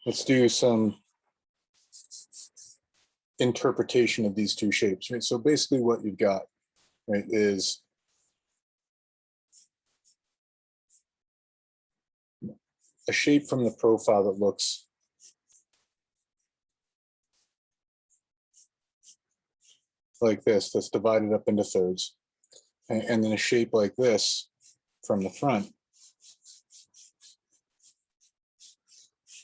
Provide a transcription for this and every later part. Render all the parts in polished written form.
let's do some interpretation of these two shapes, right? So basically what you've got, right, is a shape from the profile that looks like this, that's divided up into thirds, and then a shape like this from the front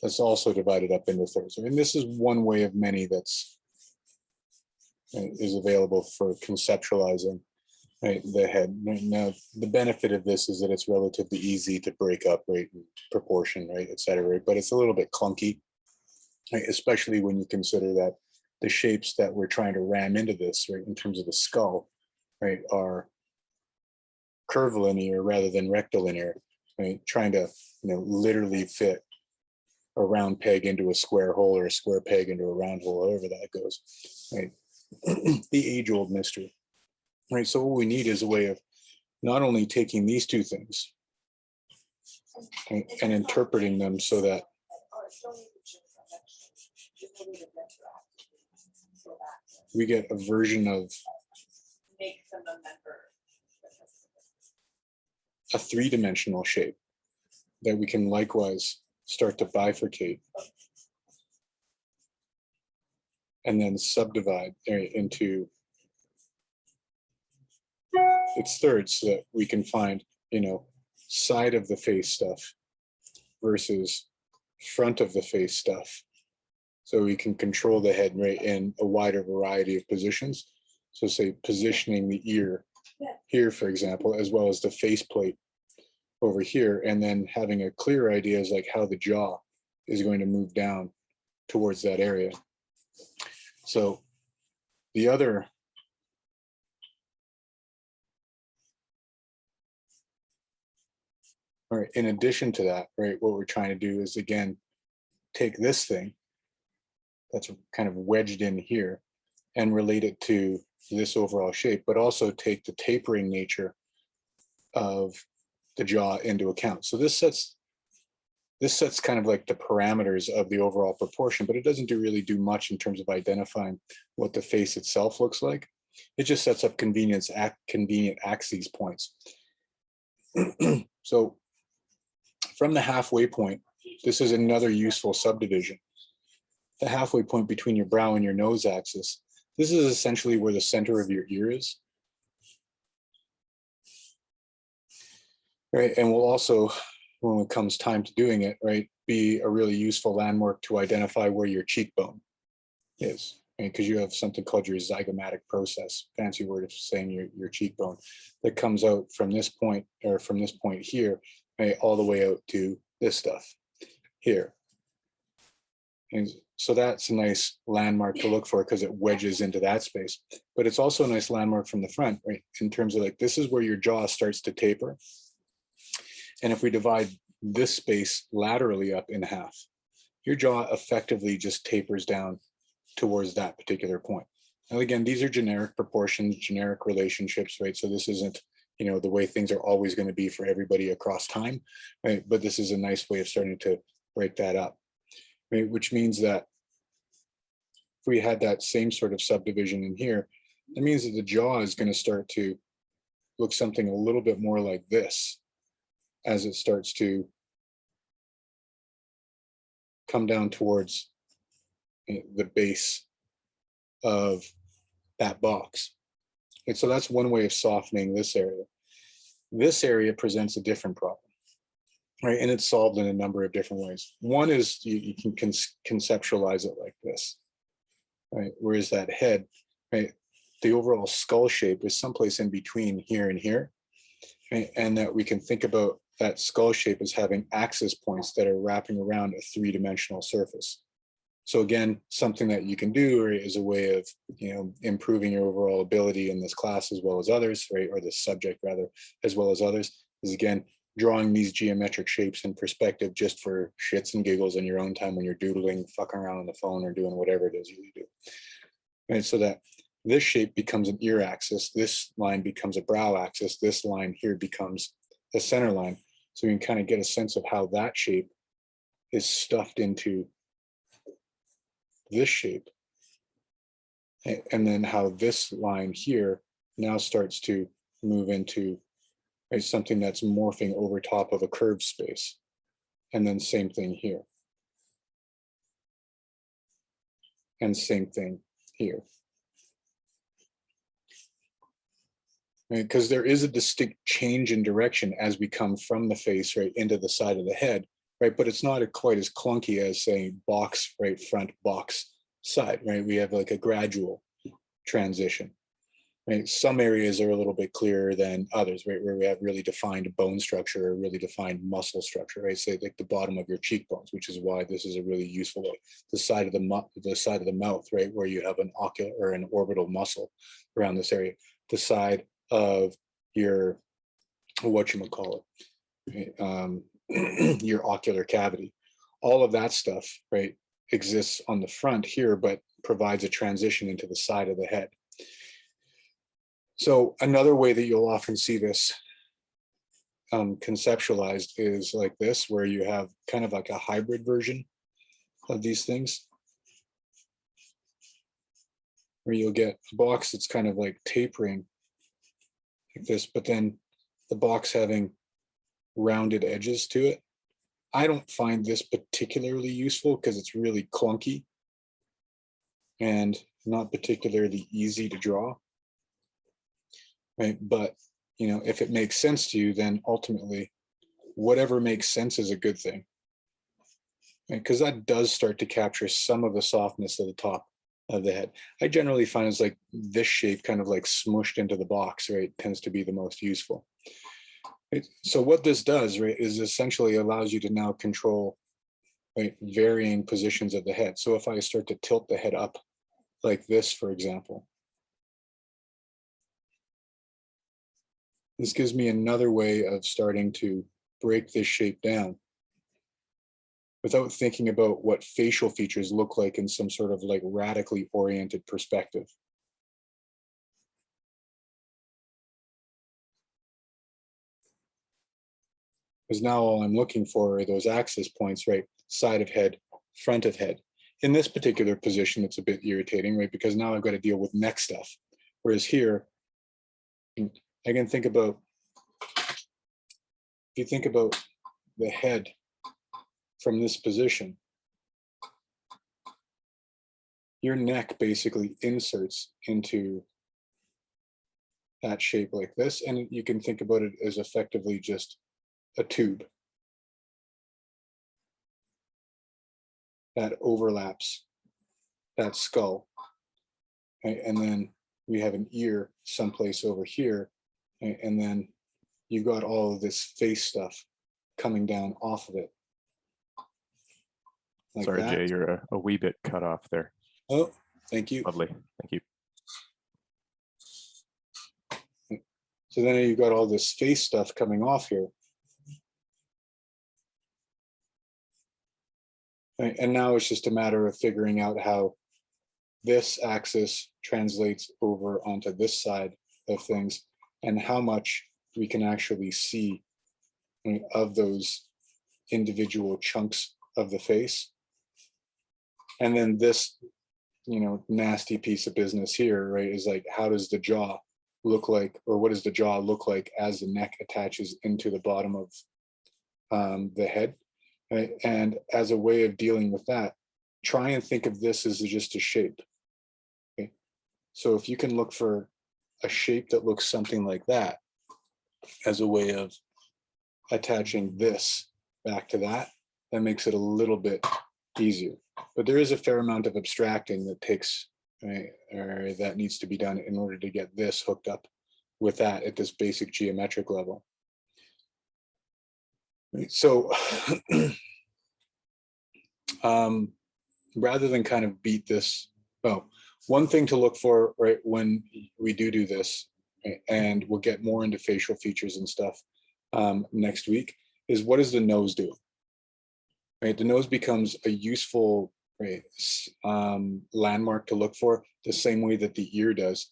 that's also divided up into thirds. I mean, this is one way of many that's is available for conceptualizing, right, the head. Now, the benefit of this is that it's relatively easy to break up, right, proportion, right, et cetera, right? But it's a little bit clunky, right, especially when you consider that the shapes that we're trying to ram into this, right, in terms of the skull, right, are curvilinear rather than rectilinear, right? Trying to, literally fit a round peg into a square hole or a square peg into a round hole, however that goes, right? The age-old mystery, right? So what we need is a way of not only taking these two things and interpreting them so that we get a version of a three-dimensional shape that we can likewise start to bifurcate and then subdivide into its thirds so that we can find, side of the face stuff versus front of the face stuff. So we can control the head, right, in a wider variety of positions. So say positioning the ear here, for example, as well as the faceplate over here, and then having a clear idea as like how the jaw is going to move down towards that area. So the other all right, in addition to that, right, what we're trying to do is, again, take this thing that's kind of wedged in here and relate it to this overall shape, but also take the tapering nature of the jaw into account. So this sets kind of like the parameters of the overall proportion, but it doesn't really do much in terms of identifying what the face itself looks like. It just sets up convenient axes points. So from the halfway point, this is another useful subdivision. The halfway point between your brow and your nose axis. This is essentially where the center of your ear is. Right, and will also, when it comes time to doing it, right, be a really useful landmark to identify where your cheekbone is, right? Because you have something called your zygomatic process, fancy word of saying your cheekbone, that comes out from this point, or from this point here, right, all the way out to this stuff here. And so that's a nice landmark to look for because it wedges into that space. But it's also a nice landmark from the front, right, in terms of like, this is where your jaw starts to taper. And if we divide this space laterally up in half, your jaw effectively just tapers down towards that particular point. And again, these are generic proportions, generic relationships, right? So this isn't, the way things are always going to be for everybody across time, right? But this is a nice way of starting to break that up, right? Which means that if we had that same sort of subdivision in here, that means that the jaw is going to start to look something a little bit more like this as it starts to come down towards the base of that box. And so that's one way of softening this area. This area presents a different problem, right? And it's solved in a number of different ways. One is you can conceptualize it like this, right? Whereas that head, right, the overall skull shape is someplace in between here and here, right? And that we can think about that skull shape as having axis points that are wrapping around a three-dimensional surface. So again, something that you can do, right, is a way of, improving your overall ability in this class as well as others, right, or this subject rather, as well as others, is again, drawing these geometric shapes in perspective just for shits and giggles in your own time when you're doodling, fucking around on the phone or doing whatever it is you do. Right, so that this shape becomes an ear axis, this line becomes a brow axis, this line here becomes the center line. So you can kind of get a sense of how that shape is stuffed into this shape. And then how this line here now starts to move into, right, something that's morphing over top of a curved space. And then same thing here. And same thing here. Because there is a distinct change in direction as we come from the face right into the side of the head, right? But it's not quite as clunky as saying box right front, box side, right? We have like a gradual transition, right? Some areas are a little bit clearer than others, right? Where we have really defined bone structure or really defined muscle structure, right? Say like the bottom of your cheekbones, which is why this is a really useful way. The side of the mouth, right? Where you have an ocular or an orbital muscle around this area. The side of your, whatchamacallit, your ocular cavity. All of that stuff, right, exists on the front here, but provides a transition into the side of the head. So another way that you'll often see this conceptualized is like this, where you have kind of like a hybrid version of these things, where you'll get a box that's kind of like tapering like this, but then the box having rounded edges to it. I don't find this particularly useful because it's really clunky and not particularly easy to draw, right? But, you know, if it makes sense to you, then ultimately whatever makes sense is a good thing, because that does start to capture some of the softness of the top of the head. I generally find it's like this shape kind of like smushed into the box, right, tends to be the most useful. Right? So what this does, right, is essentially allows you to now control, right, varying positions of the head. So if I start to tilt the head up like this, for example, this gives me another way of starting to break this shape down without thinking about what facial features look like in some sort of like radically oriented perspective. Because now all I'm looking for are those axis points, right? Side of head, front of head. In this particular position, it's a bit irritating, right? Because now I've got to deal with neck stuff. Whereas here, I can think about, if you think about the head from this position, your neck basically inserts into that shape like this. And you can think about it as effectively just a tube that overlaps that skull. Right? And then we have an ear someplace over here. Right? And then you've got all of this face stuff coming down off of it. Like Sorry, that. Jay, you're a wee bit cut off there. Oh, thank you. Lovely, thank you. So then you've got all this face stuff coming off here. Right? And now it's just a matter of figuring out how this axis translates over onto this side of things and how much we can actually see, right, of those individual chunks of the face. And then this, you know, nasty piece of business here, right, is like, how does the jaw look like, or what does the jaw look like as the neck attaches into the bottom of the head, right? And as a way of dealing with that, try and think of this as just a shape. Okay? So if you can look for a shape that looks something like that as a way of attaching this back to that, that makes it a little bit easier. But there is a fair amount of abstracting that takes, right, or that needs to be done in order to get this hooked up with that at this basic geometric level. Right, so rather than kind of beat this, well, one thing to look for, right, when we do this, right, and we'll get more into facial features and stuff next week, is what is the nose doing? Right, the nose becomes a useful, right, landmark to look for, the same way that the ear does.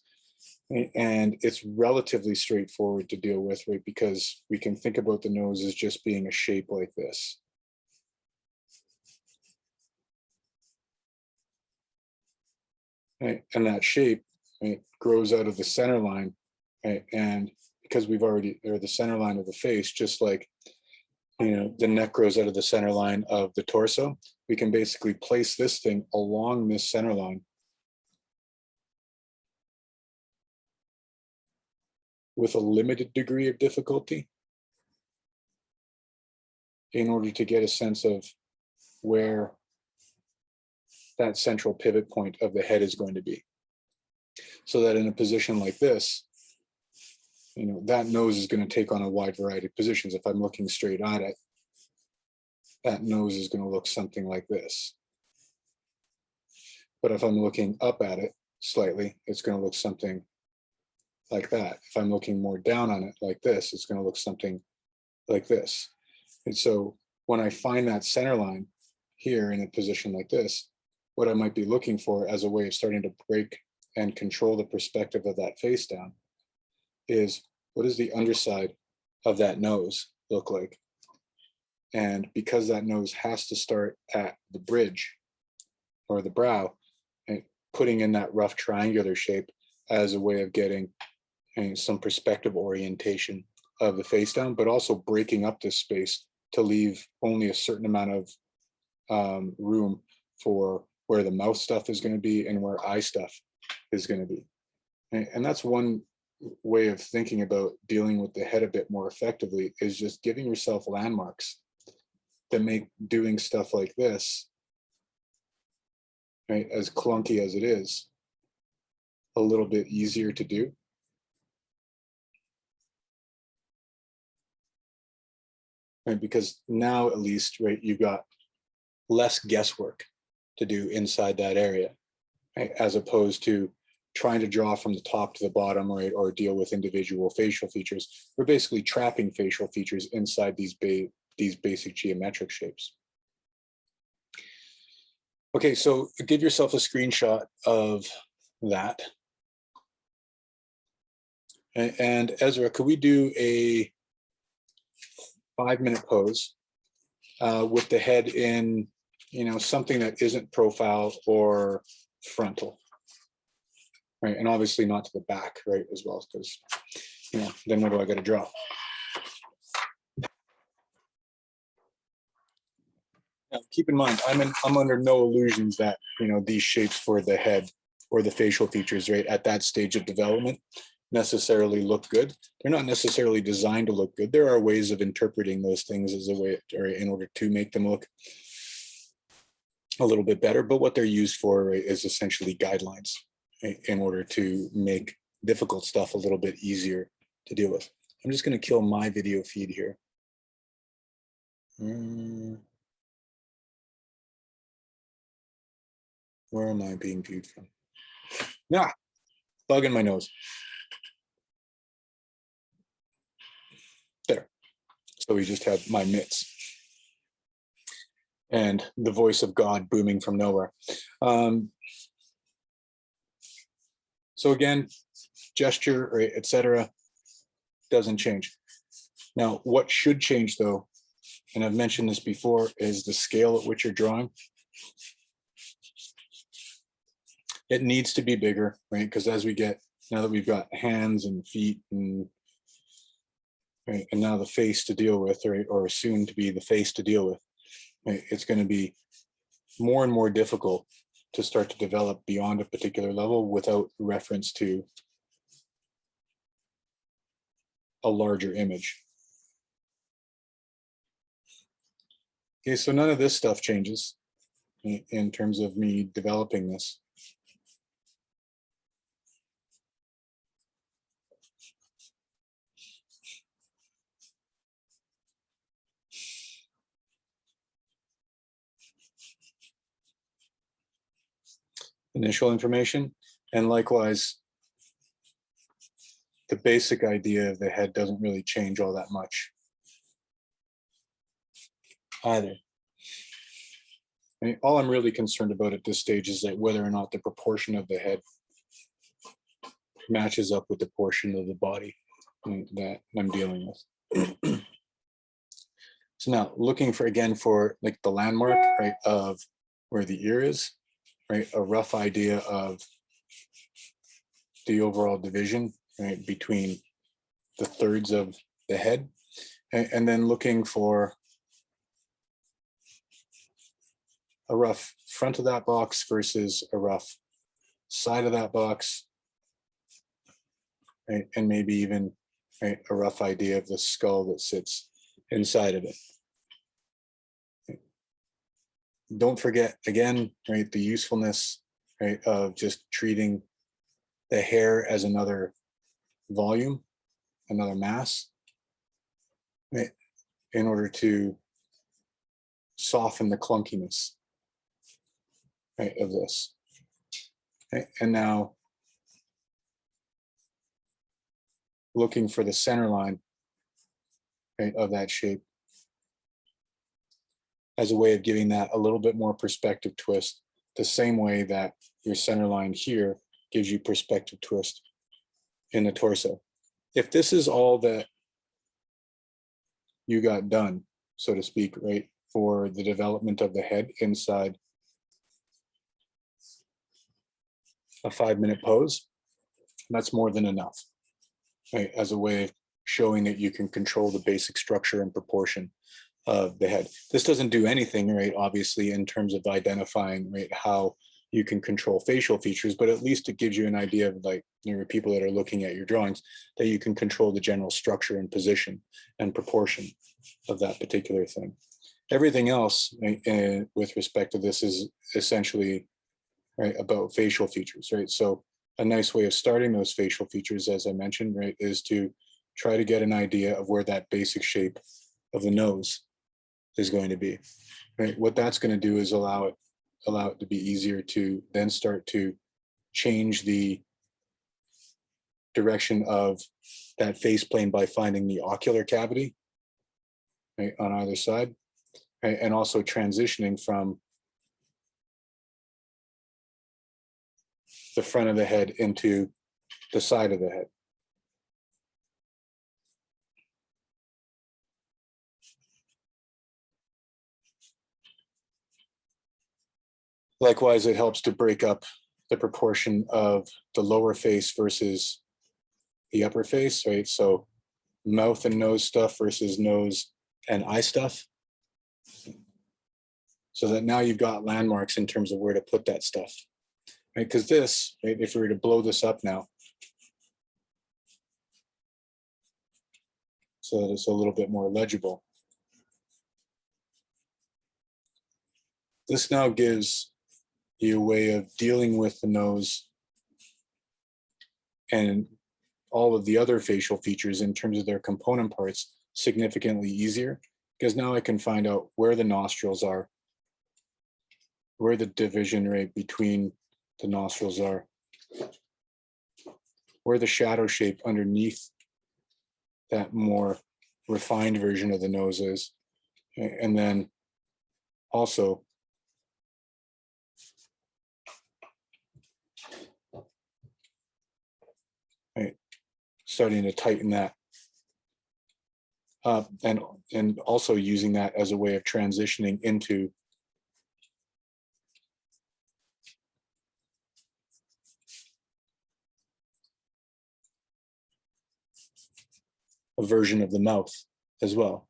Right? And it's relatively straightforward to deal with, right, because we can think about the nose as just being a shape like this. right? And that shape, right, grows out of the center line, right? And because we've already, or the center line of the face, just like, you know, the neck grows out of the center line of the torso, we can basically place this thing along this center line with a limited degree of difficulty in order to get a sense of where that central pivot point of the head is going to be. So that in a position like this, you know, that nose is going to take on a wide variety of positions. If I'm looking straight at it, that nose is going to look something like this. But if I'm looking up at it slightly, it's going to look something like that. If I'm looking more down on it like this, it's going to look something like this. And so when I find that center line here in a position like this, what I might be looking for as a way of starting to break and control the perspective of that face down is, what does the underside of that nose look like? And because that nose has to start at the bridge or the brow, and putting in that rough triangular shape as a way of getting some perspective orientation of the face down, but also breaking up this space to leave only a certain amount of room for where the mouth stuff is going to be and where eye stuff is going to be. And that's one way of thinking about dealing with the head a bit more effectively, is just giving yourself landmarks that make doing stuff like this, right, as clunky as it is, a little bit easier to do. Right, because now at least, right, you've got less guesswork to do inside that area, right, as opposed to trying to draw from the top to the bottom, right, or deal with individual facial features. We're basically trapping facial features inside these basic geometric shapes. Okay, so give yourself a screenshot of that. And Ezra, could we do a 5-minute pose with the head in, you know, something that isn't profile or frontal, right? And obviously not to the back, right, as well, because, you know, then what do I got to draw? Now, keep in mind, I'm under no illusions that, you know, these shapes for the head or the facial features, right, at that stage of development necessarily look good. They're not necessarily designed to look good. There are ways of interpreting those things as a way, or in order to make them look a little bit better. But what they're used for, right, is essentially guidelines, right, in order to make difficult stuff a little bit easier to deal with. I'm just going to kill my video feed here. Where am I being viewed from? Ah, bug in my nose. There. So we just have my mitts and the voice of God booming from nowhere. So again, gesture, right, etc., doesn't change. Now, what should change though, and I've mentioned this before, is the scale at which you're drawing. It needs to be bigger, right? Because as we get, now that we've got hands and feet and, right, and now the face to deal with, right, or soon to be the face to deal with, right, it's going to be more and more difficult to start to develop beyond a particular level without reference to a larger image. Okay, so none of this stuff changes in terms of me developing this. Initial information, and likewise, the basic idea of the head doesn't really change all that much either. I mean, all I'm really concerned about at this stage is that whether or not the proportion of the head matches up with the portion of the body that I'm dealing with. So now looking for, again, for like the landmark, right, of where the ear is, right, a rough idea of the overall division, right, between the thirds of the head, and then looking for a rough front of that box versus a rough side of that box, right, and maybe even, right, a rough idea of the skull that sits inside of it. Don't forget, again, right, the usefulness, right, of just treating the hair as another volume, another mass, right, in order to soften the clunkiness, right, of this. Okay. And now looking for the center line, right, of that shape as a way of giving that a little bit more perspective twist, the same way that your center line here gives you perspective twist in the torso. If this is all that you got done, so to speak, right, for the development of the head inside a 5-minute pose, that's more than enough, right, as a way of showing that you can control the basic structure and proportion of the head. This doesn't do anything, right, obviously, in terms of identifying, right, how you can control facial features, but at least it gives you an idea of, like, you know, people that are looking at your drawings, that you can control the general structure and position and proportion of that particular thing. Everything else, right, with respect to this is essentially, right, about facial features, right? So a nice way of starting those facial features, as I mentioned, right, is to try to get an idea of where that basic shape of the nose is going to be, right? What that's going to do is allow it to be easier to then start to change the direction of that face plane by finding the ocular cavity, right, on either side, right, and also transitioning from the front of the head into the side of the head. Likewise, it helps to break up the proportion of the lower face versus the upper face, right? So mouth and nose stuff versus nose and eye stuff. So that now you've got landmarks in terms of where to put that stuff, right? Because this, right, if we were to blow this up now, so that it's a little bit more legible, this now gives you a way of dealing with the nose and all of the other facial features in terms of their component parts significantly easier, because now I can find out where the nostrils are, where the division right between the nostrils are, where the shadow shape underneath that more refined version of the nose is, and then also right, starting to tighten that up, and also using that as a way of transitioning into a version of the mouth as well.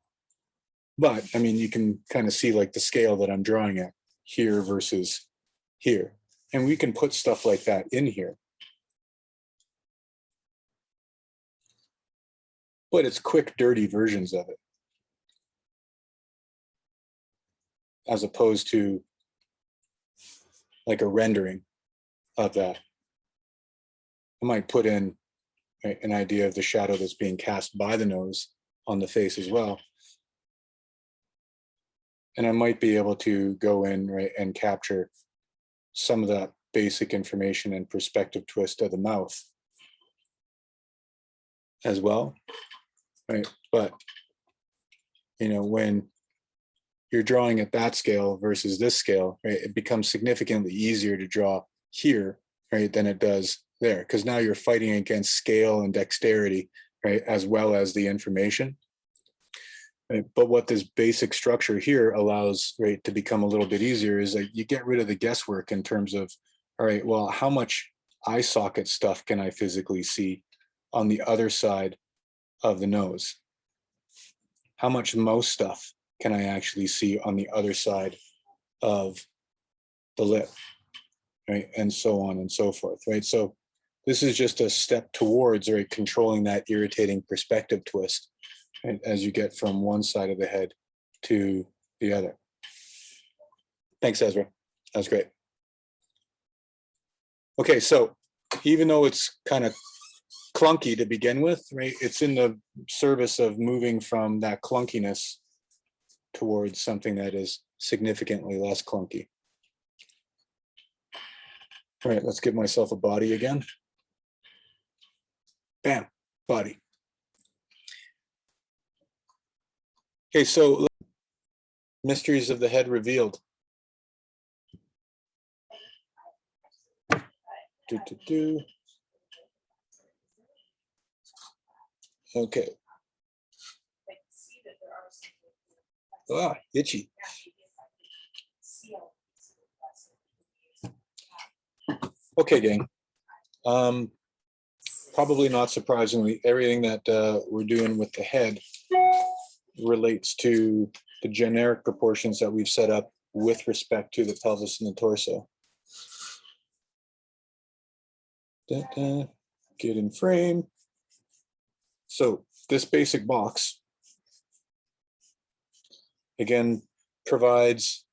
But I mean, you can kind of see like the scale that I'm drawing at here versus here. And we can put stuff like that in here. But it's quick, dirty versions of it, as opposed to like a rendering of that. I might put in an idea of the shadow that's being cast by the nose on the face as well. And I might be able to go in, right, and capture some of that basic information and perspective twist of the mouth as well, right? But, you know, when you're drawing at that scale versus this scale, right, it becomes significantly easier to draw here, right, than it does there, because now you're fighting against scale and dexterity, right, as well as the information. Right? But what this basic structure here allows, right, to become a little bit easier is that you get rid of the guesswork in terms of, all right, well, how much eye socket stuff can I physically see on the other side of the nose? How much mouth stuff can I actually see on the other side of the lip, right? And so on and so forth, right? So this is just a step towards, right, controlling that irritating perspective twist, right, as you get from one side of the head to the other. Thanks, Ezra. That was great. Okay, so even though it's kind of clunky to begin with, right, it's in the service of moving from that clunkiness towards something that is significantly less clunky. All right, let's give myself a body again. Bam, body. Okay, so mysteries of the head revealed. Okay. Ah, itchy. Okay, gang. Probably not surprisingly, everything that we're doing with the head relates to the generic proportions that we've set up with respect to the pelvis and the torso. Get in frame. So this basic box, again, provides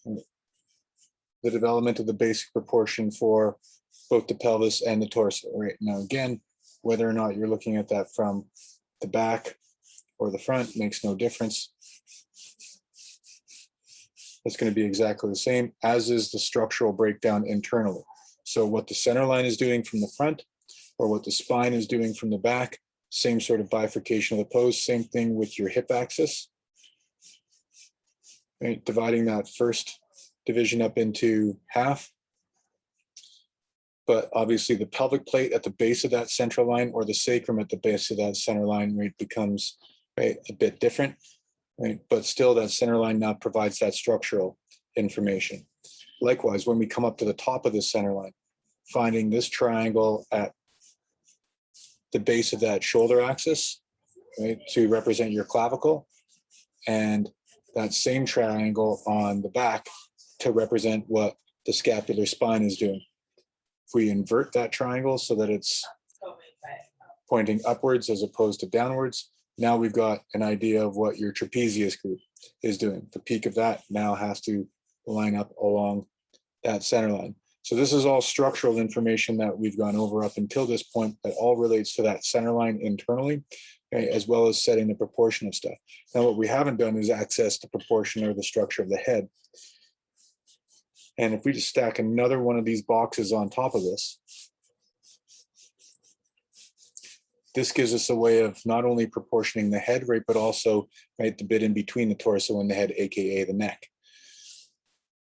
the development of the basic proportion for both the pelvis and the torso. Right now, again, whether or not you're looking at that from the back or the front makes no difference. It's going to be exactly the same, as is the structural breakdown internally. So what the center line is doing from the front or what the spine is doing from the back, same sort of bifurcation of the pose, same thing with your hip axis. Right, dividing that first division up into half. But obviously the pelvic plate at the base of that central line or the sacrum at the base of that center line, right, becomes, right, a bit different. Right, but still that center line now provides that structural information. Likewise, when we come up to the top of the center line, finding this triangle at the base of that shoulder axis, right, to represent your clavicle, and that same triangle on the back to represent what the scapular spine is doing. If we invert that triangle so that it's pointing upwards as opposed to downwards, now we've got an idea of what your trapezius group is doing. The peak of that now has to line up along that center line. So this is all structural information that we've gone over up until this point that all relates to that center line internally, okay, as well as setting the proportion of stuff. Now what we haven't done is access the proportion or the structure of the head. And if we just stack another one of these boxes on top of this, this gives us a way of not only proportioning the head, right, but also, right, the bit in between the torso and the head, aka the neck.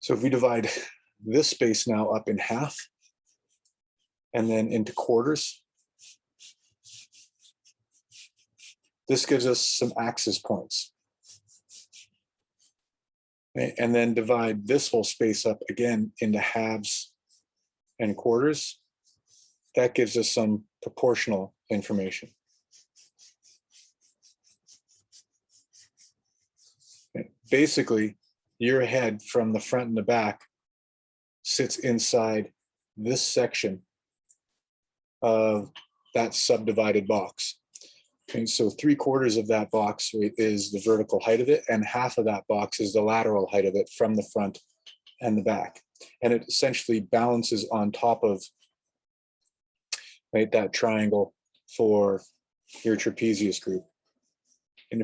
So if we divide this space now up in half and then into quarters, this gives us some axis points. Right? And then divide this whole space up again into halves and quarters. That gives us some proportional information. Okay. Basically, your head from the front and the back sits inside this section of that subdivided box. Okay, so 3/4 of that box is the vertical height of it, and half of that box is the lateral height of it from the front and the back. And it essentially balances on top of, right, that triangle for your trapezius group. And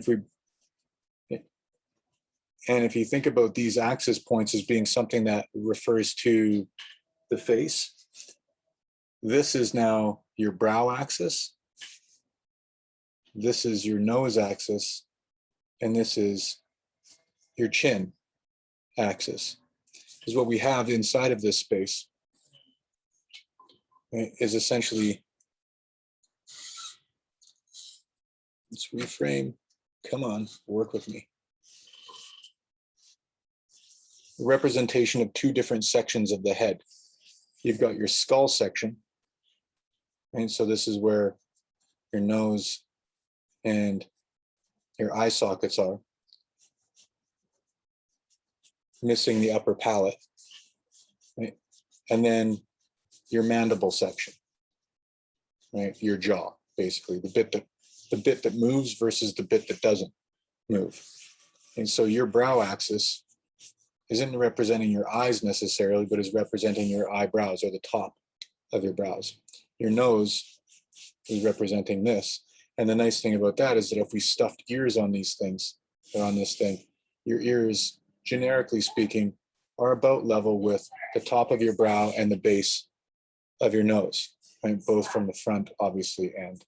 if you think about these axis points as being something that refers to the face, this is now your brow axis, this is your nose axis, and this is your chin axis. Is what we have inside of this space, right, is essentially, let's reframe, come on, work with me. representation of two different sections of the head. You've got your skull section, and so this is where your nose and your eye sockets are, missing the upper palate, right? And then your mandible section, right? Your jaw, basically, the bit that moves versus the bit that doesn't move. And so your brow axis isn't representing your eyes necessarily, but is representing your eyebrows, or the top of your brows. Your nose is representing this. And the nice thing about that is that if we stuffed ears on these things, or on this thing, your ears, generically speaking, are about level with the top of your brow and the base of your nose, right? Both from the front, obviously, and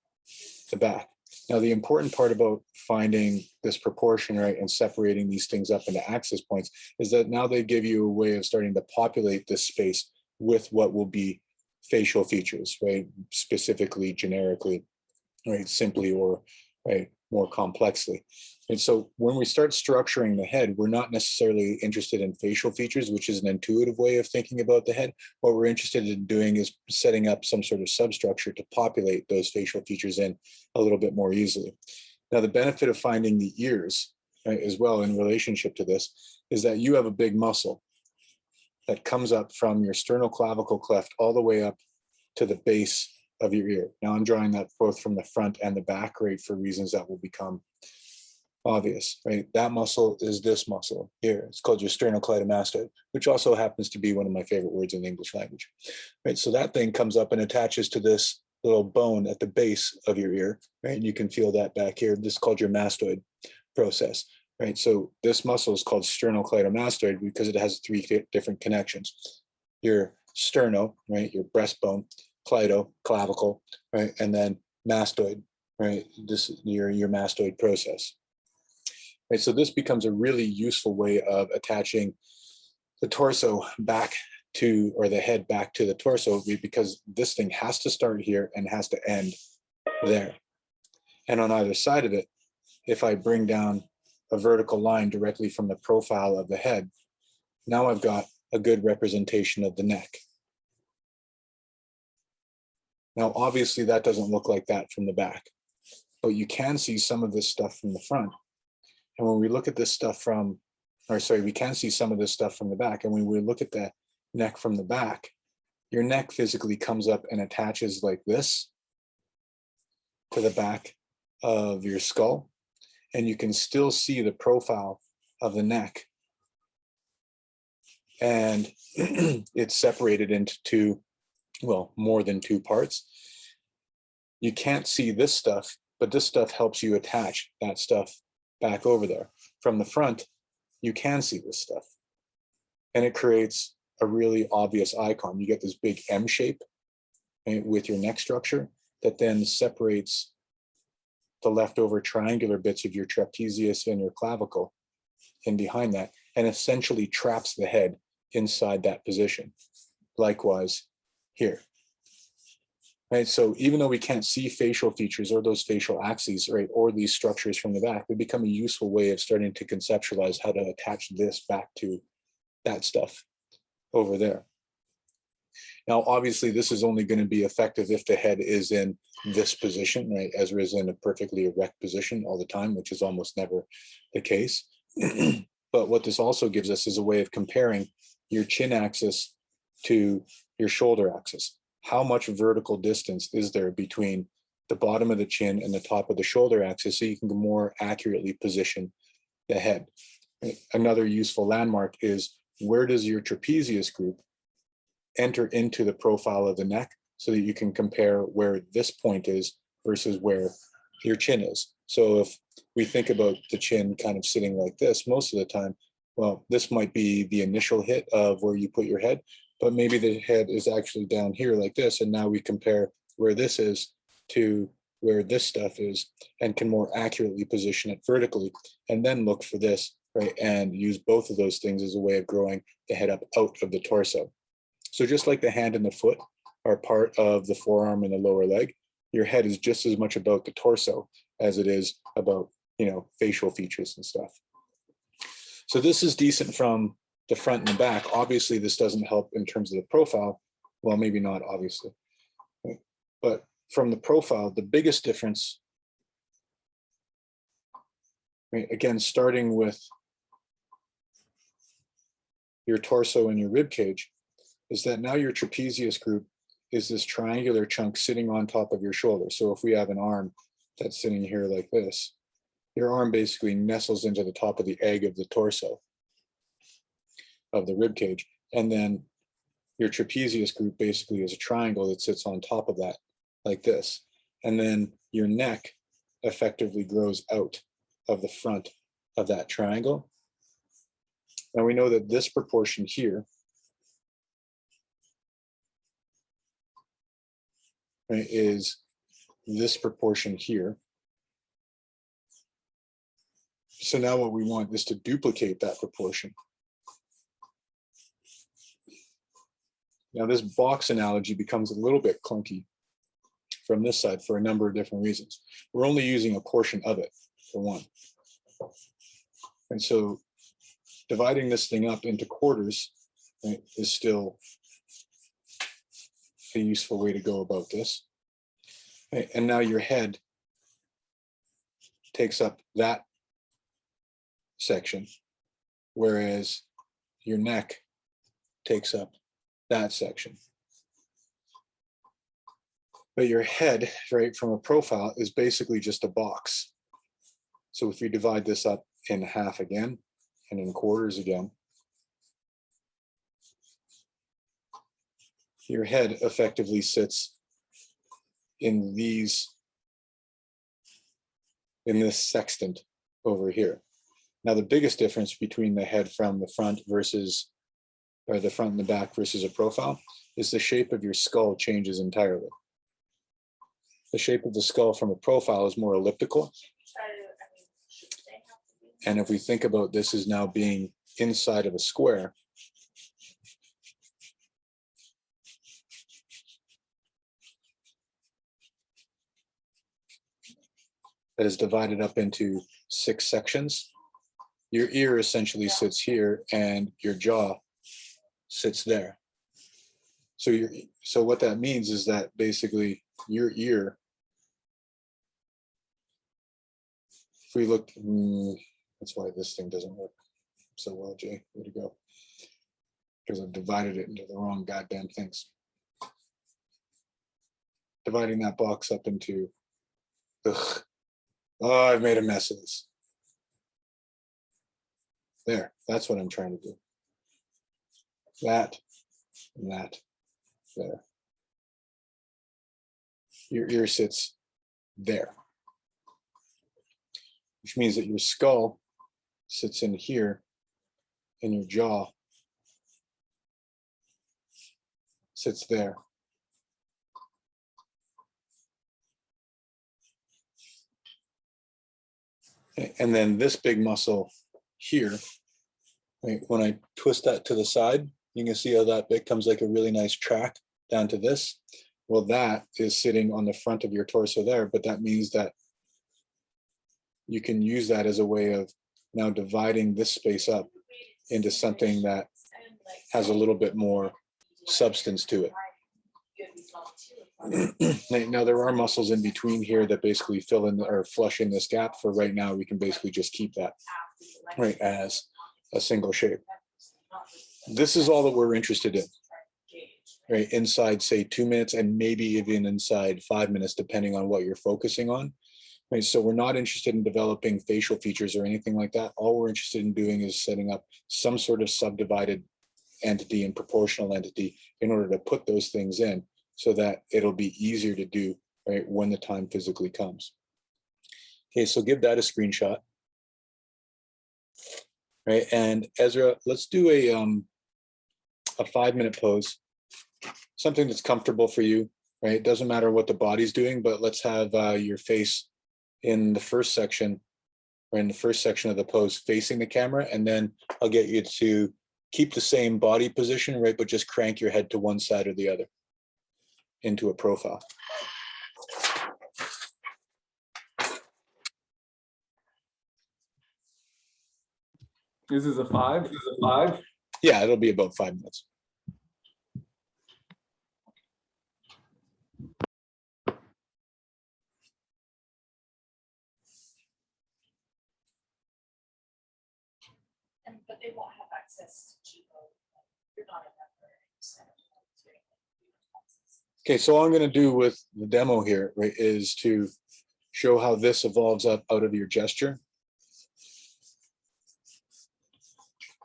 the back. Now, the important part about finding this proportion, right, and separating these things up into axis points is that now they give you a way of starting to populate this space with what will be facial features, right? Specifically, generically, right, simply, or right, more complexly. And so when we start structuring the head, we're not necessarily interested in facial features, which is an intuitive way of thinking about the head. What we're interested in doing is setting up some sort of substructure to populate those facial features in a little bit more easily. Now, the benefit of finding the ears, right, as well in relationship to this is that you have a big muscle that comes up from your sternoclavicle cleft all the way up to the base of your ear. Now, I'm drawing that both from the front and the back, right, for reasons that will become obvious, right? That muscle is this muscle here. It's called your sternocleidomastoid, which also happens to be one of my favorite words in the English language, right? So that thing comes up and attaches to this little bone at the base of your ear, right? And you can feel that back here. This is called your mastoid process, right? So this muscle is called sternocleidomastoid because it has three different connections. Your sterno, right? Your breastbone, cleido, clavicle, right? And then mastoid, right? This is your mastoid process. Right, so this becomes a really useful way of attaching the torso back to, or the head back to the torso, because this thing has to start here and has to end there. And on either side of it, if I bring down a vertical line directly from the profile of the head, now I've got a good representation of the neck. Now, obviously, that doesn't look like that from the back, but you can see some of this stuff from the front. And when we look at this stuff from, or sorry, we can see some of this stuff from the back. And when we look at the neck from the back, your neck physically comes up and attaches like this to the back of your skull. And you can still see the profile of the neck. And it's separated into two, well, more than two parts. You can't see this stuff, but this stuff helps you attach that stuff back over there. From the front, you can see this stuff. And it creates a really obvious icon. You get this big M shape, right, with your neck structure that then separates the leftover triangular bits of your trapezius and your clavicle in behind that, and essentially traps the head inside that position. Likewise here. Right, so even though we can't see facial features or those facial axes, right, or these structures from the back, they become a useful way of starting to conceptualize how to attach this back to that stuff over there. Now, obviously, this is only going to be effective if the head is in this position, right, as it is in a perfectly erect position all the time, which is almost never the case. But what this also gives us is a way of comparing your chin axis to your shoulder axis. How much vertical distance is there between the bottom of the chin and the top of the shoulder axis, so you can more accurately position the head. Another useful landmark is, where does your trapezius group enter into the profile of the neck, so that you can compare where this point is versus where your chin is. So if we think about the chin kind of sitting like this most of the time, well, this might be the initial hit of where you put your head, but maybe the head is actually down here like this. And now we compare where this is to where this stuff is, and can more accurately position it vertically, and then look for this, right? And use both of those things as a way of growing the head up out of the torso. So just like the hand and the foot are part of the forearm and the lower leg, your head is just as much about the torso as it is about, facial features and stuff. So this is decent from the front and the back. Obviously, this doesn't help in terms of the profile. Well, maybe not obviously, right? But from the profile, the biggest difference, right, again, starting with your torso and your rib cage, is that now your trapezius group is this triangular chunk sitting on top of your shoulder. So if we have an arm that's sitting here like this, your arm basically nestles into the top of the egg of the torso of the rib cage. And then your trapezius group basically is a triangle that sits on top of that like this. And then your neck effectively grows out of the front of that triangle. And we know that this proportion here, right, is this proportion here. So now what we want is to duplicate that proportion. Now this box analogy becomes a little bit clunky from this side for a number of different reasons. We're only using a portion of it, for one. And so dividing this thing up into quarters, right, is still a useful way to go about this. Right, and now your head takes up that section, whereas your neck takes up that section. But your head, right, from a profile is basically just a box. So if you divide this up in half again and in quarters again, your head effectively sits in this sextant over here. Now the biggest difference between the head from the front versus, or the front and the back versus a profile, is the shape of your skull changes entirely. The shape of the skull from a profile is more elliptical. And if we think about this as now being inside of a square, that is divided up into 6 sections, your ear essentially sits here and your jaw sits there. So what that means is that basically your ear, if we look, that's why this thing doesn't work so well, Jay, way to go. Because I've divided it into the wrong goddamn things. Dividing that box up into, ugh. Oh, I've made a mess of this. There, that's what I'm trying to do. That and that, there. Your ear sits there, which means that your skull sits in here and your jaw sits there. And then this big muscle here, right, when I twist that to the side, you can see how that becomes like a really nice track down to this. Well, that is sitting on the front of your torso there, but that means that you can use that as a way of now dividing this space up into something that has a little bit more substance to it. Now there are muscles in between here that basically fill in or flush in this gap. For right now, we can basically just keep that right as a single shape. This is all that we're interested in, right? Inside, say 2 minutes, and maybe even inside 5 minutes, depending on what you're focusing on. Right, so we're not interested in developing facial features or anything like that. All we're interested in doing is setting up some sort of subdivided entity and proportional entity in order to put those things in so that it'll be easier to do, right, when the time physically comes. Okay, so give that a screenshot. Right, and Ezra, let's do a 5-minute pose, something that's comfortable for you, right? It doesn't matter what the body's doing, but let's have your face in the first section, or in the first section of the pose facing the camera, and then I'll get you to keep the same body position, right, but just crank your head to one side or the other into a profile. This is a 5. This is a 5. Yeah, it'll be about 5 minutes. But they won't have access to Cheekbone. You're not a member. Okay, so all I'm going to do with the demo here, right, is to show how this evolves up out of your gesture.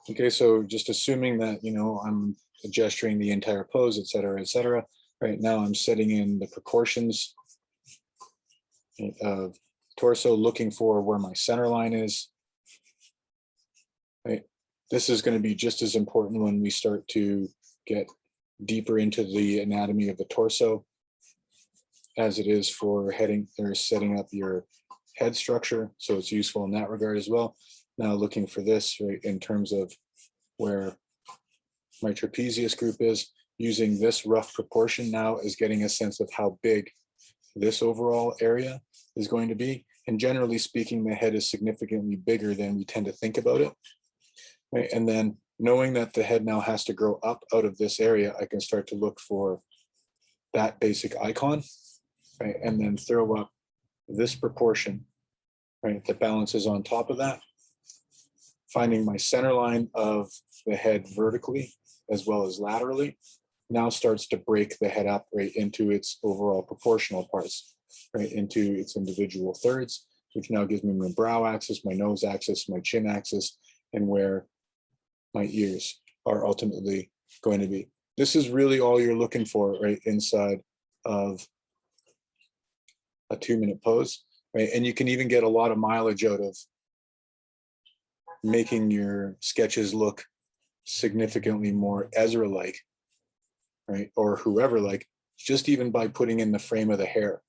Okay, so just assuming that, you know, I'm gesturing the entire pose, et cetera, et cetera. Right now I'm setting in the proportions of torso, looking for where my center line is. Right. This is going to be just as important when we start to get deeper into the anatomy of the torso as it is for setting up your head structure. So it's useful in that regard as well. Now looking for this, right, in terms of where my trapezius group is, using this rough proportion now is getting a sense of how big this overall area is going to be. And generally speaking, the head is significantly bigger than we tend to think about it. Right? And then knowing that the head now has to grow up out of this area, I can start to look for that basic icon, right? And then throw up this proportion, right, that balances on top of that, finding my center line of the head vertically as well as laterally, now starts to break the head up right into its overall proportional parts, right, into its individual thirds, which now gives me my brow axis, my nose axis, my chin axis, and where my ears are ultimately going to be. This is really all you're looking for, right, inside of a 2-minute pose, right? And you can even get a lot of mileage out of making your sketches look significantly more Ezra-like, right, or whoever-like, just even by putting in the frame of the hair,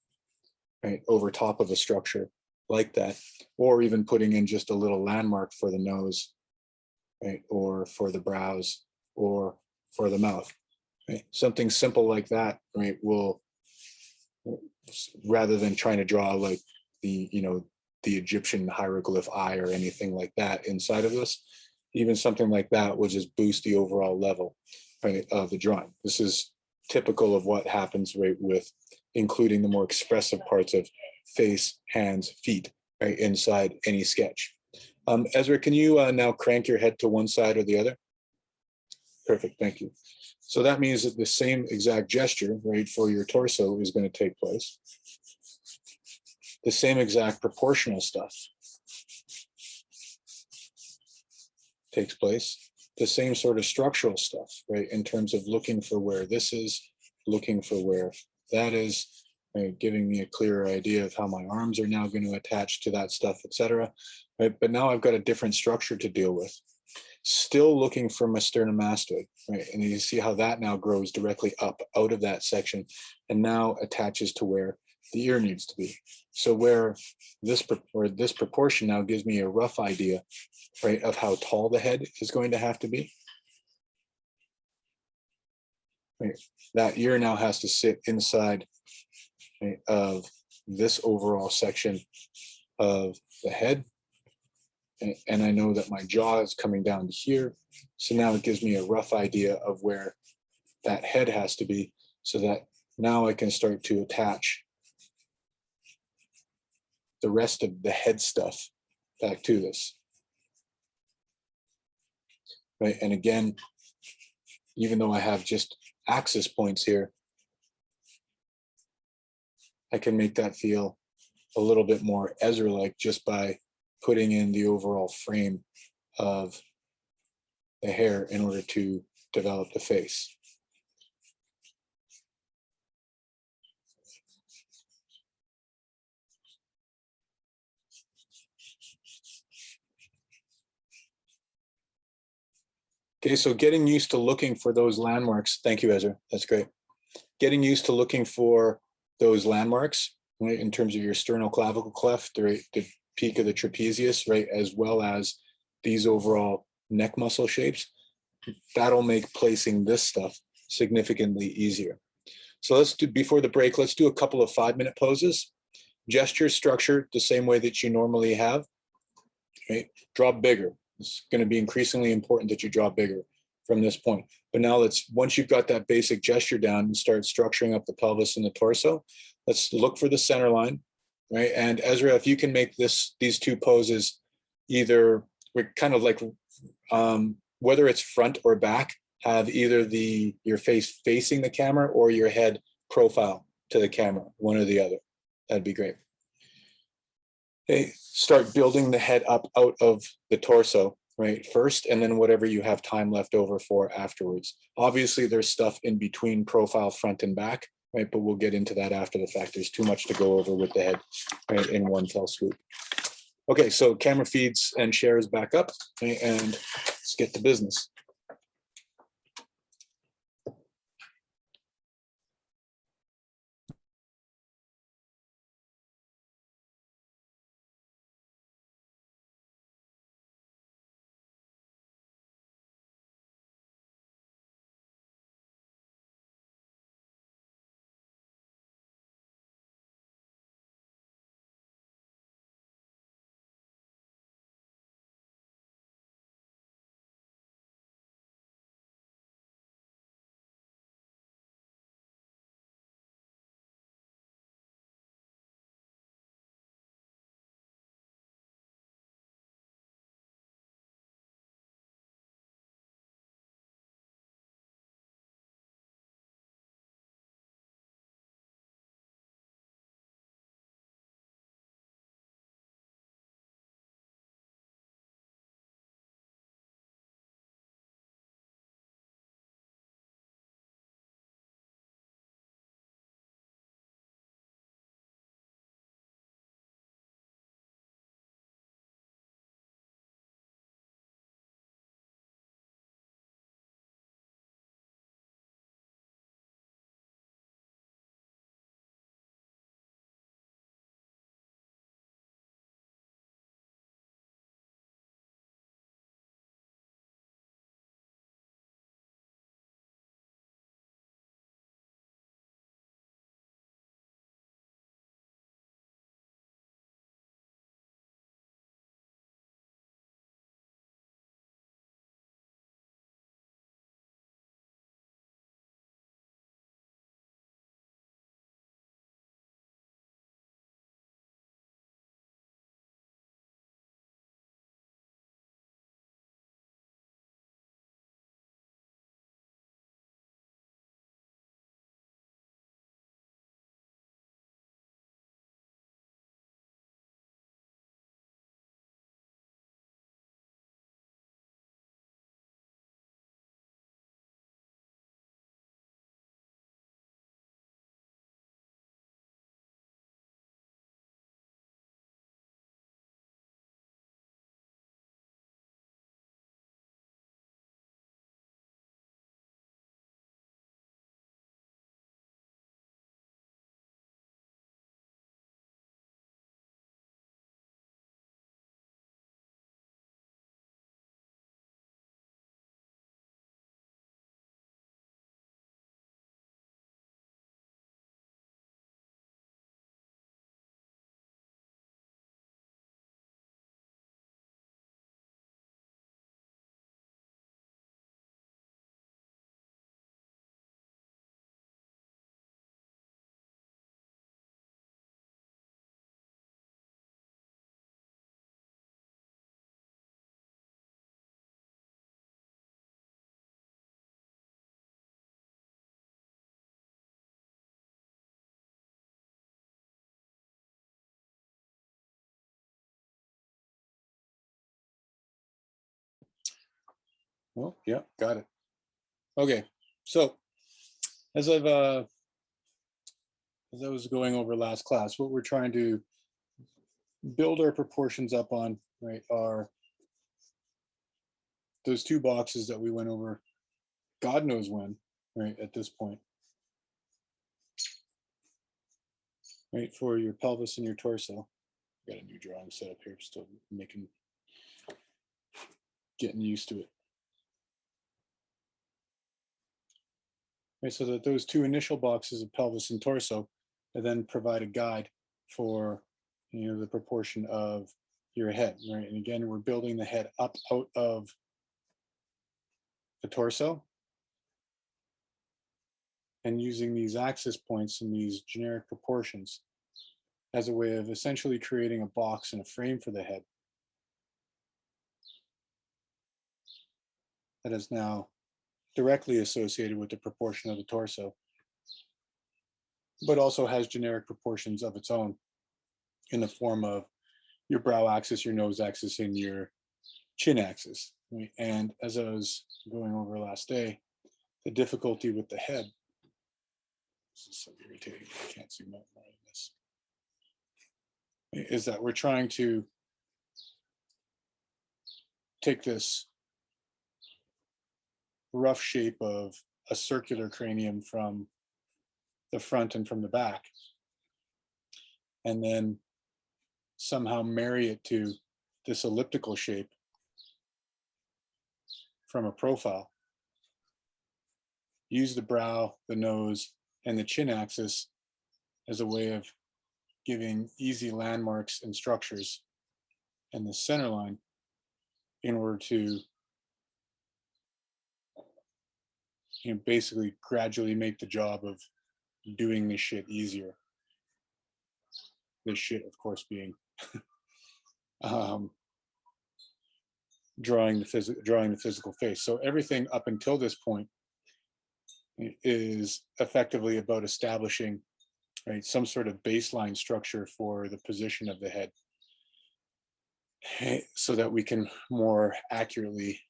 right, over top of a structure like that, or even putting in just a little landmark for the nose, right, or for the brows, or for the mouth, right? Something simple like that, right, will, rather than trying to draw like the, you know, the Egyptian hieroglyph eye or anything like that inside of this, even something like that will just boost the overall level, right, of the drawing. This is typical of what happens, right, with including the more expressive parts of face, hands, feet, right, inside any sketch. Ezra, can you now crank your head to one side or the other? Perfect, thank you. So that means that the same exact gesture, right, for your torso is going to take place. The same exact proportional stuff takes place. The same sort of structural stuff, right, in terms of looking for where this is, looking for where that is, right, giving me a clearer idea of how my arms are now going to attach to that stuff, etc. Right, but now I've got a different structure to deal with. Still looking for my sternocleidomastoid, right, and you see how that now grows directly up out of that section, and now attaches to where the ear needs to be. So where this proportion now gives me a rough idea, right, of how tall the head is going to have to be. Right. That ear now has to sit inside, right, of this overall section of the head. And I know that my jaw is coming down to here. So now it gives me a rough idea of where that head has to be, so that now I can start to attach the rest of the head stuff back to this. Right, and again, even though I have just axis points here, I can make that feel a little bit more Ezra-like just by putting in the overall frame of the hair in order to develop the face. Okay, so getting used to looking for those landmarks. Thank you, Ezra. That's great. Getting used to looking for those landmarks, right, in terms of your sternoclavicle cleft, right, the peak of the trapezius, right, as well as these overall neck muscle shapes. That'll make placing this stuff significantly easier. So let's do, before the break, let's do a couple of 5-minute poses. Gesture structure the same way that you normally have, right? Draw bigger. It's going to be increasingly important that you draw bigger. from this point. But now once you've got that basic gesture down and start structuring up the pelvis and the torso, let's look for the center line, right? And Ezra, if you can make these two poses, either we're kind of like, whether it's front or back, have either your face facing the camera or your head profile to the camera, one or the other. That'd be great. Okay, start building the head up out of the torso, right, first, and then whatever you have time left over for afterwards. Obviously, there's stuff in between profile, front and back, right, but we'll get into that after the fact. There's too much to go over with the head, right, in one fell swoop. Okay, so camera feeds and shares back up, okay, and let's get to business. Well, yeah, got it. Okay, so as I was going over last class, what we're trying to build our proportions up on, right, are those two boxes that we went over, God knows when, right, at this point, right, for your pelvis and your torso. Got a new drawing set up here, still getting used to it. Right, so that those two initial boxes of pelvis and torso then provide a guide for, you know, the proportion of your head, right? And again, we're building the head up out of the torso, and using these axis points and these generic proportions as a way of essentially creating a box and a frame for the head that is now directly associated with the proportion of the torso, but also has generic proportions of its own in the form of your brow axis, your nose axis, and your chin axis. Right? And as I was going over last day, the difficulty with the head, this is so irritating, I can't zoom out more than this, is that we're trying to take this rough shape of a circular cranium from the front and from the back, and then somehow marry it to this elliptical shape from a profile. Use the brow, the nose, and the chin axis as a way of giving easy landmarks and structures and the center line in order to basically gradually make the job of doing this shit easier. This shit, of course, being drawing the physical face. So everything up until this point is effectively about establishing, right, some sort of baseline structure for the position of the head, so that we can more accurately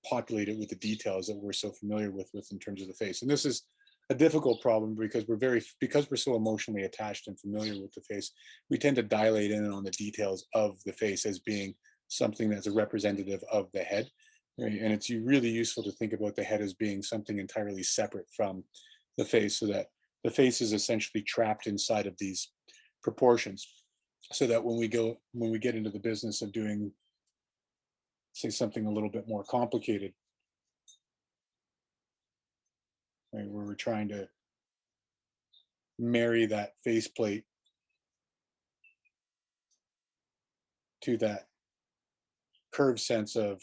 populate it with the details that we're so familiar with in terms of the face. And this is a difficult problem because we're so emotionally attached and familiar with the face, we tend to dilate in on the details of the face as being something that's a representative of the head. Right? And it's really useful to think about the head as being something entirely separate from the face, so that the face is essentially trapped inside of these proportions, so that when we get into the business of doing, say, something a little bit more complicated, right, where we're trying to marry that faceplate to that curved sense of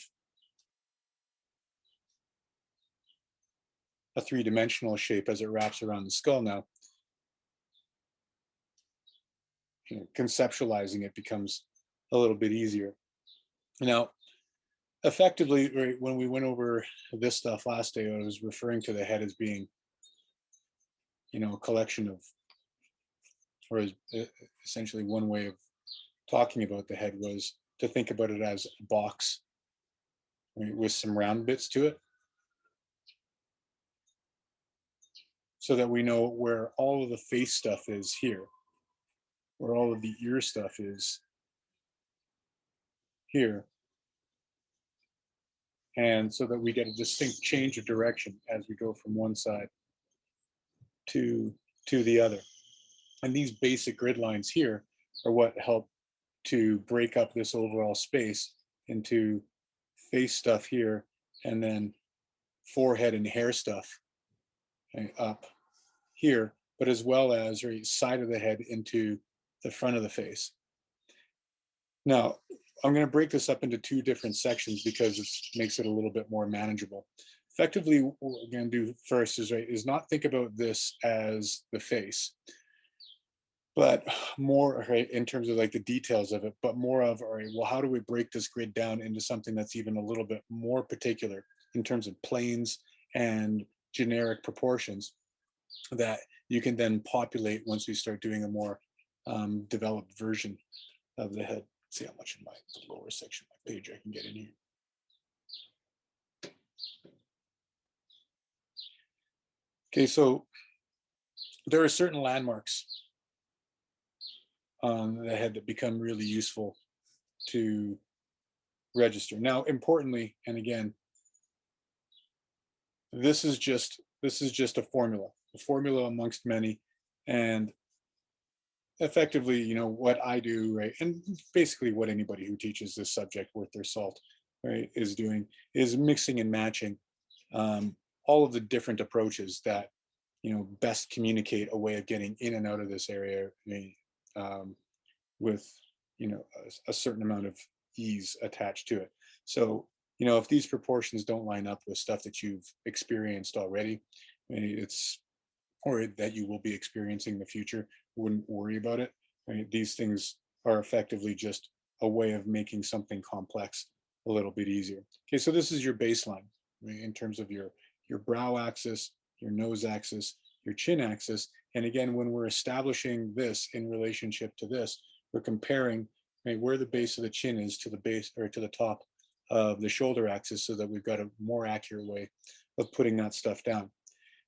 a three-dimensional shape as it wraps around the skull now, conceptualizing it becomes a little bit easier. Now, effectively, right, when we went over this stuff last day, I was referring to the head as being, a collection of, or essentially one way of talking about the head was to think about it as a box, right, with some round bits to it, so that we know where all of the face stuff is here, where all of the ear stuff is here, and so that we get a distinct change of direction as we go from one side to the other. And these basic grid lines here are what help to break up this overall space into face stuff here, and then forehead and hair stuff up here, but as well as right side of the head into the front of the face. Now, I'm going to break this up into two different sections because it makes it a little bit more manageable. Effectively, what we're going to do first is not think about this as the face, but more, right, in terms of like the details of it, but more of, all right, well, how do we break this grid down into something that's even a little bit more particular in terms of planes and generic proportions that you can then populate once we start doing a more developed version of the head. Let's see how much in my lower section of my page I can get in here. Okay, so there are certain landmarks on the head that become really useful to register. Now, importantly, and again, this is just a formula amongst many, and effectively, what I do, right, and basically what anybody who teaches this subject worth their salt, right, is doing is mixing and matching all of the different approaches that best communicate a way of getting in and out of this area, with a certain amount of ease attached to it. So you know, if these proportions don't line up with stuff that you've experienced already, it's, or that you will be experiencing in the future, wouldn't worry about it. Right? These things are effectively just a way of making something complex a little bit easier. Okay, so this is your baseline, right, in terms of your brow axis, your nose axis, your chin axis. And again, when we're establishing this in relationship to this, we're comparing, right, where the base of the chin is to the base or to the top of the shoulder axis, so that we've got a more accurate way of putting that stuff down.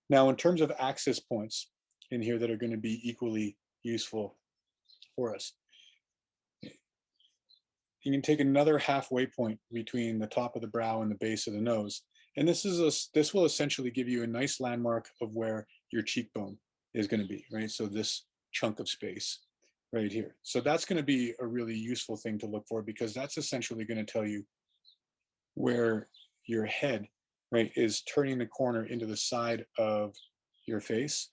Now, in terms of axis points in here that are going to be equally useful for us, you can take another halfway point between the top of the brow and the base of the nose. And this will essentially give you a nice landmark of where your cheekbone is going to be, right? So this chunk of space right here. So that's going to be a really useful thing to look for, because that's essentially going to tell you where your head, right, is turning the corner into the side of your face,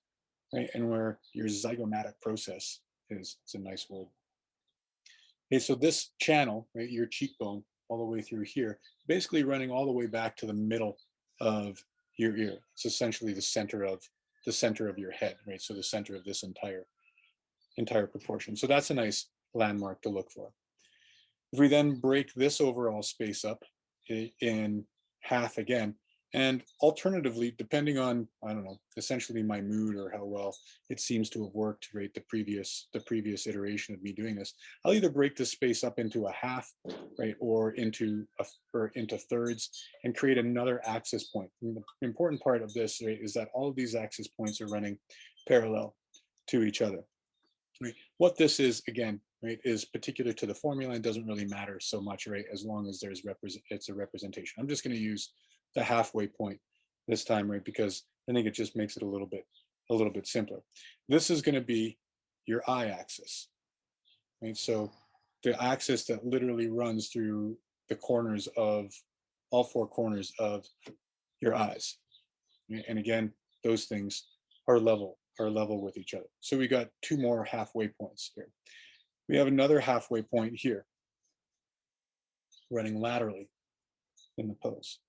right, and where your zygomatic process is. It's a nice word. Okay, so this channel, right, your cheekbone, all the way through here, basically running all the way back to the middle of your ear. It's essentially the center of your head, right? So the center of this entire proportion. So that's a nice landmark to look for. If we then break this overall space up in half again, and alternatively, depending on, I don't know, essentially my mood or how well it seems to have worked, right, the previous iteration of me doing this, I'll either break this space up into a half, right, or into thirds, and create another axis point. And the important part of this, right, is that all of these axis points are running parallel to each other. Right. What this is, again, right, is particular to the formula and doesn't really matter so much, right, as long as it's a representation. I'm just going to use the halfway point this time, right, because I think it just makes it a little bit simpler. This is going to be your eye axis, right? So the axis that literally runs through the corners of all four corners of your eyes. And again, those things are level with each other. So we got two more halfway points here. We have another halfway point here, running laterally in the pose.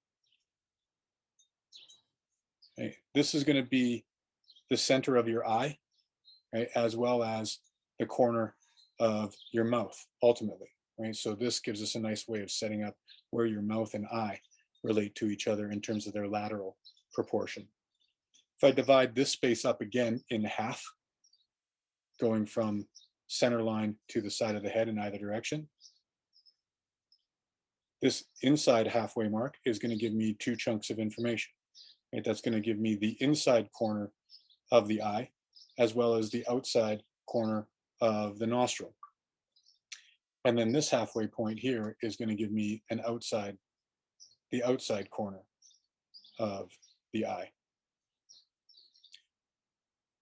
Okay. This is going to be the center of your eye, right, as well as the corner of your mouth, ultimately, right? So this gives us a nice way of setting up where your mouth and eye relate to each other in terms of their lateral proportion. If I divide this space up again in half, going from center line to the side of the head in either direction, this inside halfway mark is going to give me two chunks of information. Right? That's going to give me the inside corner of the eye, as well as the outside corner of the nostril. And then this halfway point here is going to give me the outside corner of the eye.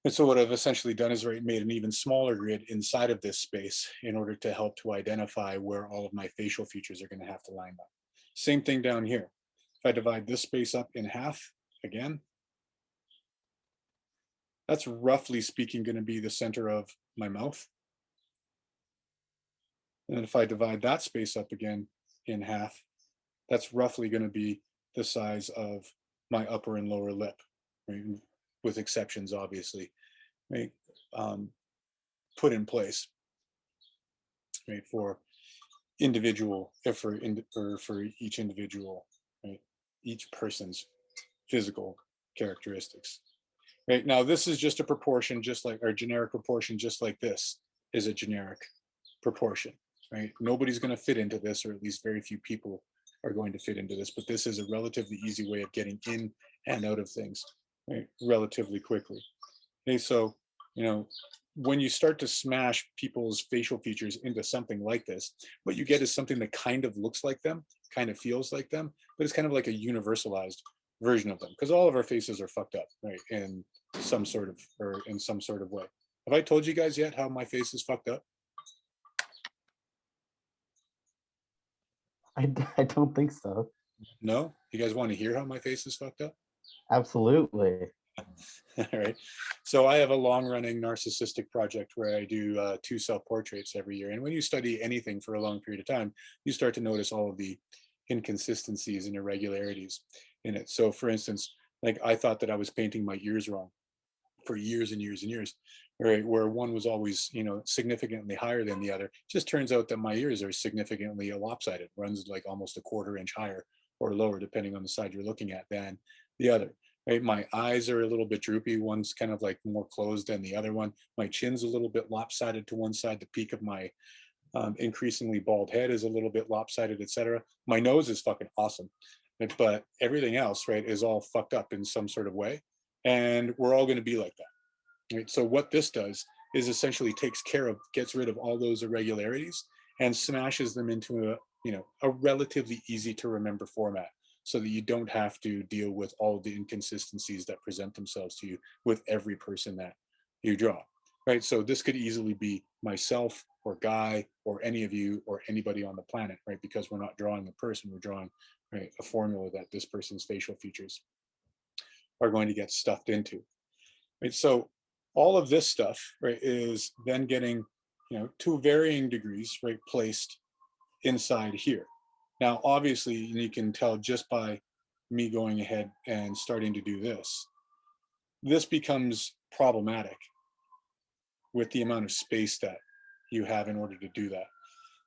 And so what I've essentially done is made an even smaller grid inside of this space in order to help to identify where all of my facial features are going to have to line up. Same thing down here. If I divide this space up in half again, that's roughly speaking going to be the center of my mouth. And then if I divide that space up again in half, that's roughly going to be the size of my upper and lower lip, right? With exceptions, obviously, right? Put in place, right, for individual, for each individual, right, each person's physical characteristics. Right now, this is just a proportion, just like our generic proportion, just like this is a generic proportion, right? Nobody's going to fit into this, or at least very few people are going to fit into this, but this is a relatively easy way of getting in and out of things, right, relatively quickly. Okay, so, you know, when you start to smash people's facial features into something like this, what you get is something that kind of looks like them, kind of feels like them, but it's kind of like a universalized version of them, because all of our faces are fucked up, right, in some sort of way. Have I told you guys yet how my face is fucked up? I don't think so. No? You guys want to hear how my face is fucked up? Absolutely. All right. So I have a long-running narcissistic project where I do 2 self-portraits every year. And when you study anything for a long period of time, you start to notice all of the inconsistencies and irregularities in it. So for instance, like I thought that I was painting my ears wrong for years and years and years, right? Where one was always, significantly higher than the other. Just turns out that my ears are significantly lopsided, runs like almost a quarter inch higher or lower, depending on the side you're looking at, than the other. Right? My eyes are a little bit droopy. One's kind of like more closed than the other one. My chin's a little bit lopsided to one side. The peak of my increasingly bald head is a little bit lopsided, etc. My nose is fucking awesome, but everything else, right, is all fucked up in some sort of way, and we're all going to be like that, right? So what this does is essentially gets rid of all those irregularities and smashes them into a relatively easy to remember format, so that you don't have to deal with all of the inconsistencies that present themselves to you with every person that you draw, right? So this could easily be myself or Guy or any of you or anybody on the planet, right? Because we're not drawing a person, we're drawing, right, a formula that this person's facial features are going to get stuffed into, right? So all of this stuff, right, is then getting, to varying degrees, right, placed inside here. Now, obviously, you can tell just by me going ahead and starting to do this, this becomes problematic with the amount of space that you have in order to do that.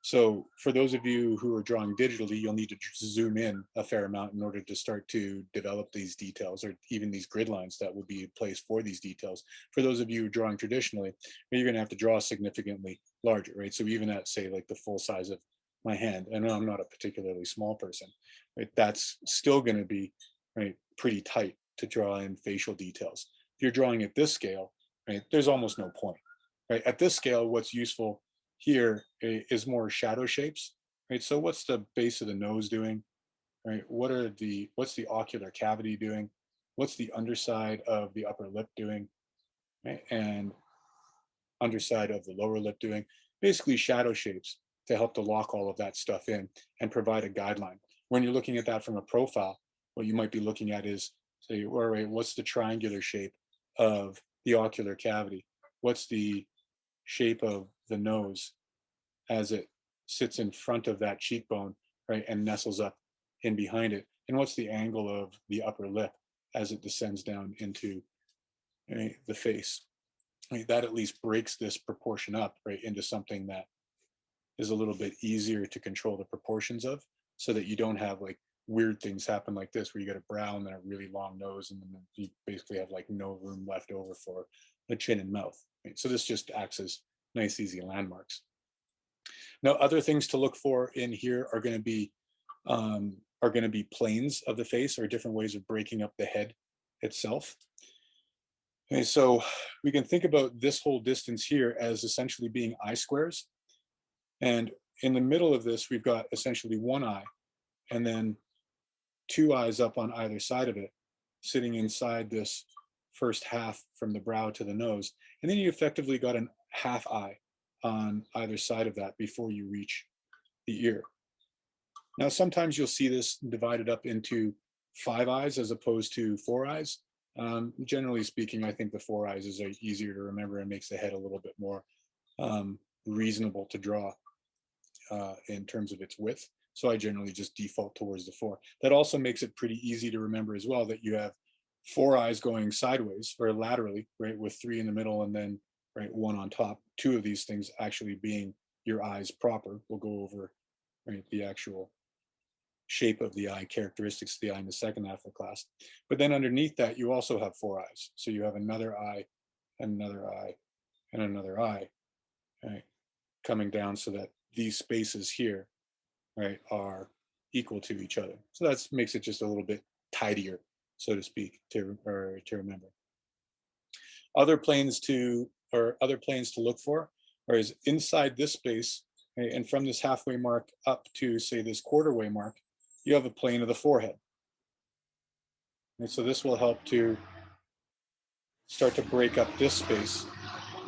So for those of you who are drawing digitally, you'll need to zoom in a fair amount in order to start to develop these details, or even these grid lines that will be placed for these details. For those of you who are drawing traditionally, you're going to have to draw significantly larger, right? So even at, say, like the full size of my hand, and I'm not a particularly small person, right? That's still going to be, right, pretty tight to draw in facial details. If you're drawing at this scale, right, there's almost no point, right? At this scale, what's useful here is more shadow shapes, right? So what's the base of the nose doing, right? What's the ocular cavity doing? What's the underside of the upper lip doing, right? And underside of the lower lip doing? Basically shadow shapes to help to lock all of that stuff in and provide a guideline. When you're looking at that from a profile, what you might be looking at is, say, all right, what's the triangular shape of the ocular cavity? What's the shape of the nose as it sits in front of that cheekbone, right, and nestles up in behind it? And what's the angle of the upper lip as it descends down into, right, the face? Right, that at least breaks this proportion up, right, into something that is a little bit easier to control the proportions of, so that you don't have like weird things happen like this, where you got a brow and then a really long nose, and then you basically have like no room left over for a chin and mouth. Right? So this just acts as nice, easy landmarks. Now, other things to look for in here are going to be planes of the face, or different ways of breaking up the head itself. Okay, so we can think about this whole distance here as essentially being eye squares. And in the middle of this, we've got essentially one eye, and then two eyes up on either side of it, sitting inside this first half from the brow to the nose. And then you effectively got a half eye on either side of that before you reach the ear. Now, sometimes you'll see this divided up into 5 eyes as opposed to 4 eyes. Generally speaking, I think the 4 eyes is easier to remember and makes the head a little bit more reasonable to draw in terms of its width. So I generally just default towards the 4. That also makes it pretty easy to remember as well, that you have 4 eyes going sideways or laterally, right, with 3 in the middle and then, right, 1 on top. 2 of these things actually being your eyes proper. We'll go over, right, the actual shape of the eye, characteristics of the eye in the second half of the class. But then underneath that, you also have 4 eyes. So you have another eye, another eye, and another eye, right, coming down, so that these spaces here, right, are equal to each other. So that makes it just a little bit tidier, so to speak, to remember. Other planes to look for is inside this space, right, and from this halfway mark up to, say, this quarter-way mark, you have a plane of the forehead. And so this will help to start to break up this space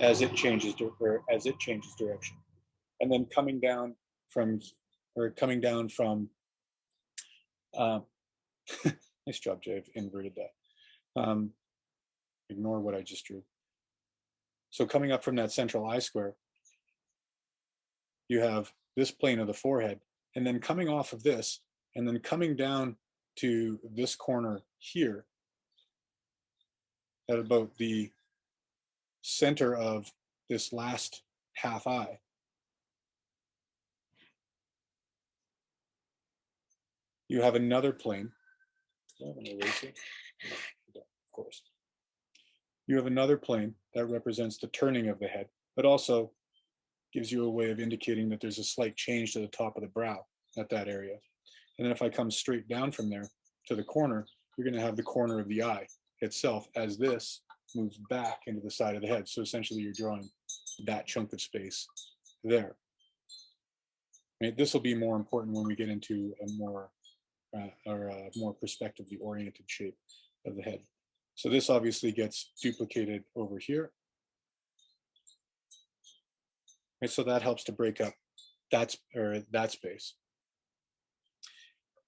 as it changes direction. And then coming down from nice job, Jay, I've inverted that. Ignore what I just drew. So coming up from that central eye square, you have this plane of the forehead, and then coming off of this, And then coming down to this corner here, at about the center of this last half eye, you have another plane. Do I have an eraser? No, of course. You have another plane that represents the turning of the head, but also gives you a way of indicating that there's a slight change to the top of the brow at that area. And then if I come straight down from there to the corner, you're going to have the corner of the eye itself as this moves back into the side of the head. So essentially you're drawing that chunk of space there. Right? This will be more important when we get into a more more perspectively oriented shape of the head. So this obviously gets duplicated over here. Right, so that helps to break up that space.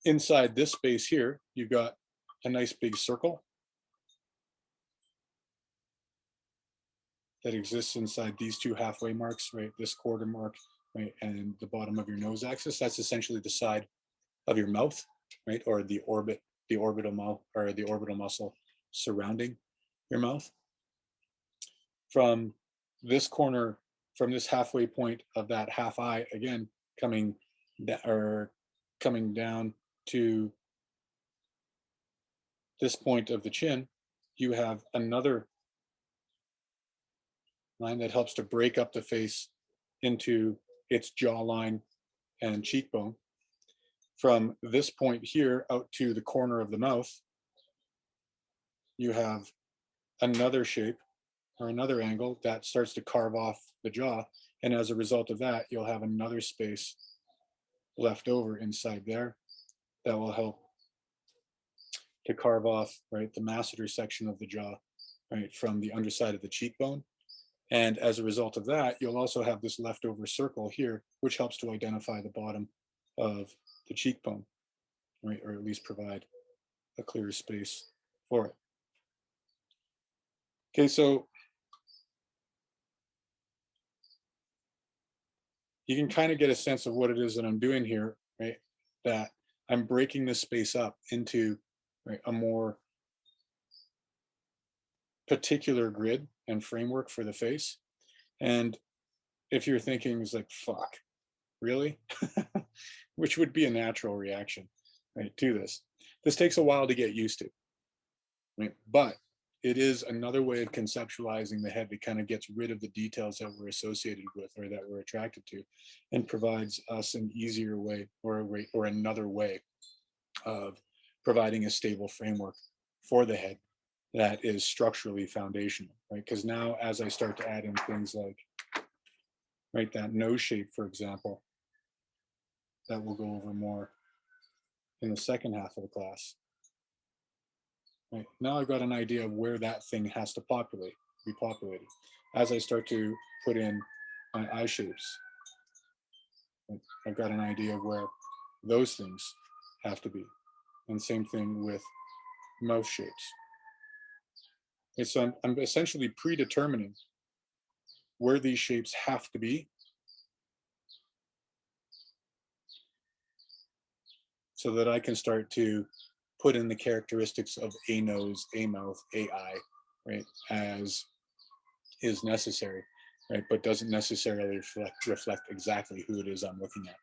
Inside this space here, you've got a nice big circle that exists inside these two halfway marks, right? This quarter mark, right, and the bottom of your nose axis. That's essentially the side of your mouth, right, or the orbital mouth, or the orbital muscle surrounding your mouth. From this corner, from this halfway point of that half eye, again coming down to this point of the chin, you have another line that helps to break up the face into its jawline and cheekbone. From this point here out to the corner of the mouth, you have another shape or another angle that starts to carve off the jaw. And as a result of that, you'll have another space left over inside there that will help to carve off, right, the masseter section of the jaw, right, from the underside of the cheekbone. And as a result of that, you'll also have this leftover circle here, which helps to identify the bottom of the cheekbone, right, or at least provide a clearer space for it. Okay, so you can kind of get a sense of what it is that I'm doing here, right? That I'm breaking this space up into, right, a more particular grid and framework for the face. And if you're thinking, it's like, fuck, really? Which would be a natural reaction, right, to this. This takes a while to get used to, right? But it is another way of conceptualizing the head that kind of gets rid of the details that we're associated with or that we're attracted to, and provides us an easier way or another way of providing a stable framework for the head that is structurally foundational, right? Because now as I start to add in things like, right, that nose shape, for example, that we'll go over more in the second half of the class. Right, now I've got an idea of where that thing has to be populated. As I start to put in my eye shapes, I've got an idea of where those things have to be. And same thing with mouth shapes. Okay, so I'm essentially predetermining where these shapes have to be so that I can start to put in the characteristics of a nose, a mouth, a eye, right, as is necessary, right, but doesn't necessarily reflect exactly who it is I'm looking at.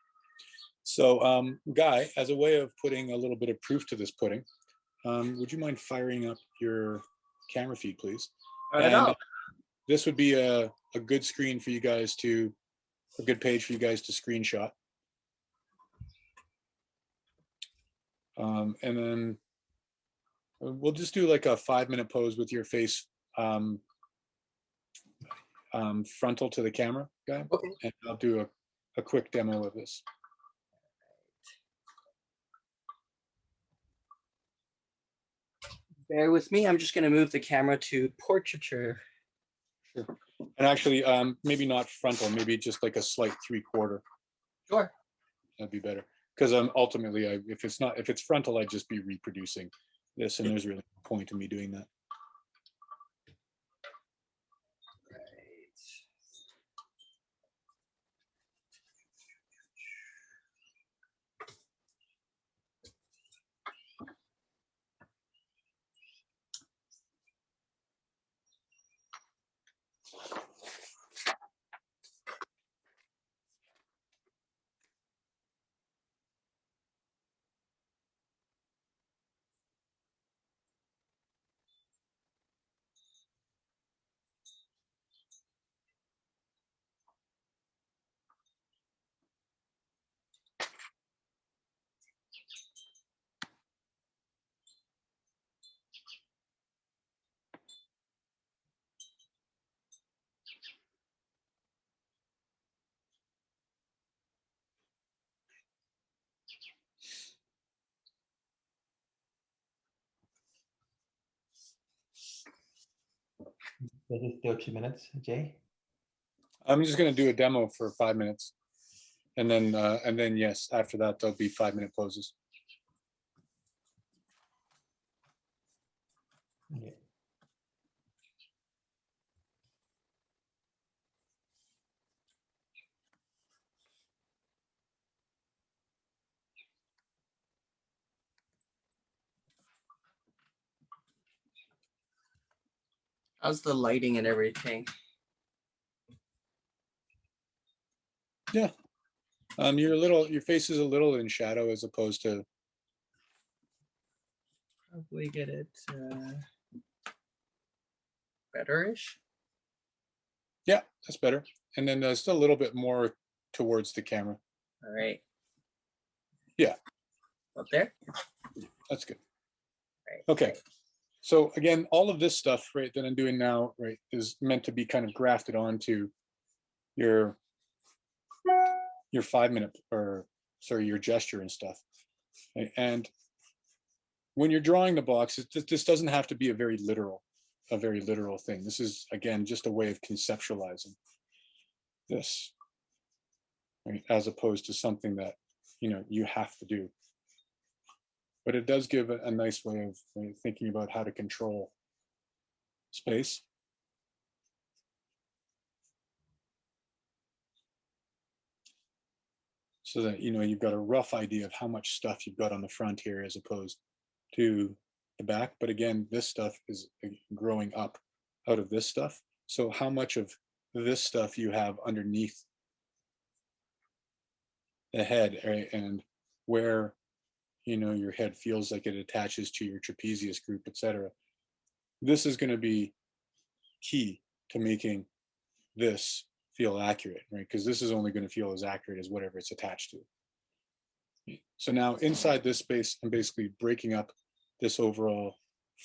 So, Guy, as a way of putting a little bit of proof to this pudding, would you mind firing up your camera feed, please? Not at all. This would be a good screen for you guys to, a good page for you guys to screenshot. And then we'll just do like a 5-minute pose with your face frontal to the camera, Guy. Okay. And I'll do a quick demo of this. Bear with me. I'm just going to move the camera to portraiture. Sure. And actually, maybe not frontal, maybe just like a slight 3/4. Sure. That'd be better. Because ultimately, if it's frontal, I'd just be reproducing this, and there's really no point in me doing that. This is still 2 minutes, Jay. I'm just gonna do a demo for 5 minutes. And then yes, after that, there'll be 5-minute poses. Yeah. How's the lighting and everything? Your face is a little in shadow as opposed to, Probably get it betterish. yeah, that's better. And then there's still a little bit more towards the camera. All right. Yeah. Up there. That's good. Right. Okay. So again, all of this stuff, right, that I'm doing now, right, is meant to be kind of grafted onto your 5-minute, or sorry, your gesture and stuff. And when you're drawing the box, this doesn't have to be a very literal thing. This is, again, just a way of conceptualizing this, right, as opposed to something that, you have to do. But it does give a nice way of thinking about how to control space. So that, you've got a rough idea of how much stuff you've got on the front here as opposed to the back. But again, this stuff is growing up out of this stuff. So how much of this stuff you have underneath the head, right? And where, your head feels like it attaches to your trapezius group, etc. This is going to be key to making this feel accurate, right? Because this is only going to feel as accurate as whatever it's attached to. So now inside this space, I'm basically breaking up this overall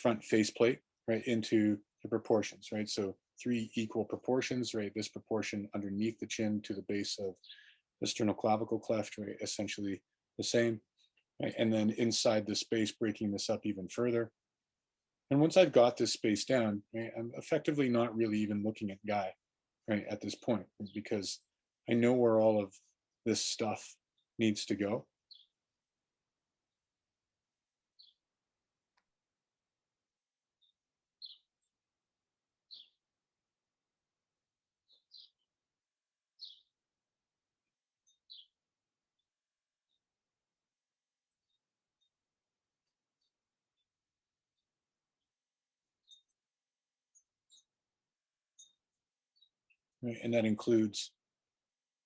front faceplate, right, into the proportions, right? So 3 equal proportions, right? This proportion underneath the chin to the base of the sternoclavicle cleft, right? Essentially the same, right? And then inside the space, breaking this up even further. And once I've got this space down, right, I'm effectively not really even looking at Guy, right, at this point, because I know where all of this stuff needs to go. Right? And that includes,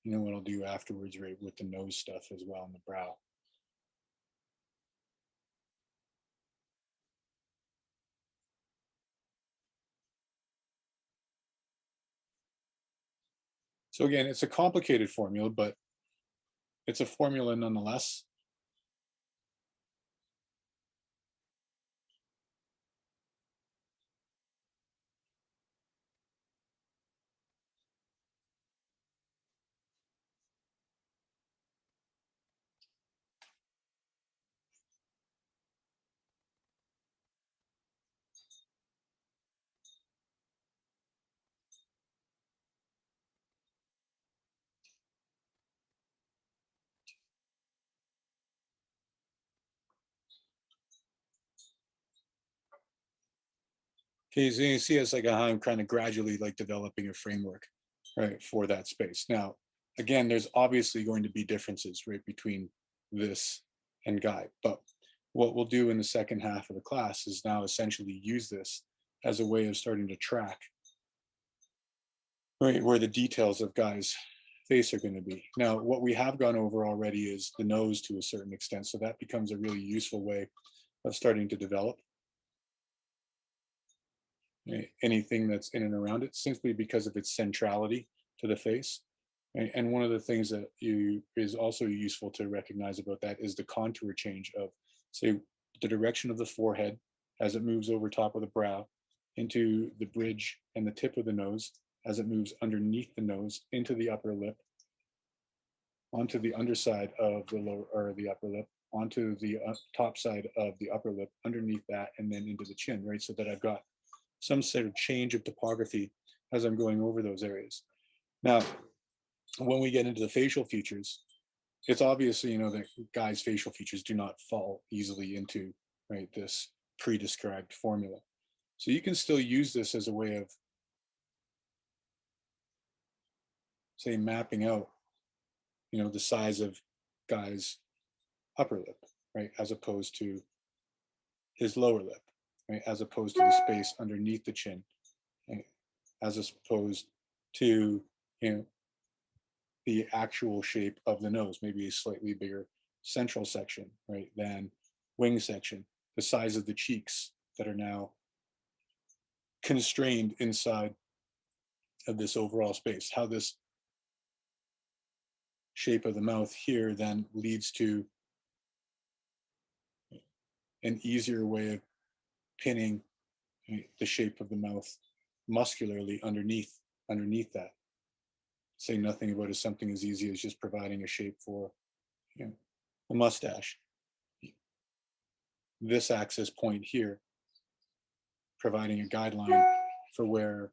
what I'll do afterwards, right, with the nose stuff as well, and the brow. So again, it's a complicated formula, but it's a formula nonetheless. Okay, so you can see it's like how I'm kind of gradually like developing a framework, right, for that space. Now, again, there's obviously going to be differences, right, between this and Guy. But what we'll do in the second half of the class is now essentially use this as a way of starting to track, right, where the details of Guy's face are going to be. Now, what we have gone over already is the nose to a certain extent. So that becomes a really useful way of starting to develop anything that's in and around it, simply because of its centrality to the face. And one of the things that is also useful to recognize about that is the contour change of, say, the direction of the forehead as it moves over top of the brow, into the bridge and the tip of the nose as it moves underneath the nose, into the upper lip, onto the underside of the lower, or the upper lip, onto the top side of the upper lip, underneath that, and then into the chin, right? So that I've got some sort of change of topography as I'm going over those areas. Now, when we get into the facial features, it's obviously, you know, that guys' facial features do not fall easily into, right, this pre-described formula. So you can still use this as a way of, say, mapping out, you know, the size of guy's upper lip, right, as opposed to his lower lip, right, as opposed to the space underneath the chin, right, as opposed to, you know, the actual shape of the nose, maybe a slightly bigger central section, right, than wing section, the size of the cheeks that are now constrained inside of this overall space, how this shape of the mouth here then leads to an easier way of pinning the shape of the mouth muscularly underneath that. Say nothing about something as easy as just providing a shape for, you know, a mustache. This axis point here, providing a guideline for where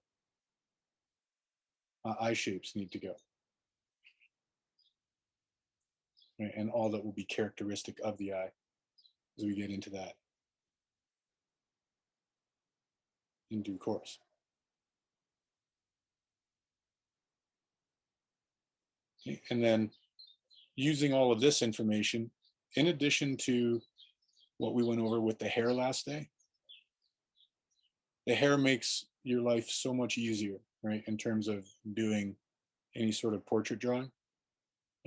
eye shapes need to go. Right, and all that will be characteristic of the eye as we get into that in due course. Okay, and then using all of this information, in addition to what we went over with the hair last day, the hair makes your life so much easier, right, in terms of doing any sort of portrait drawing,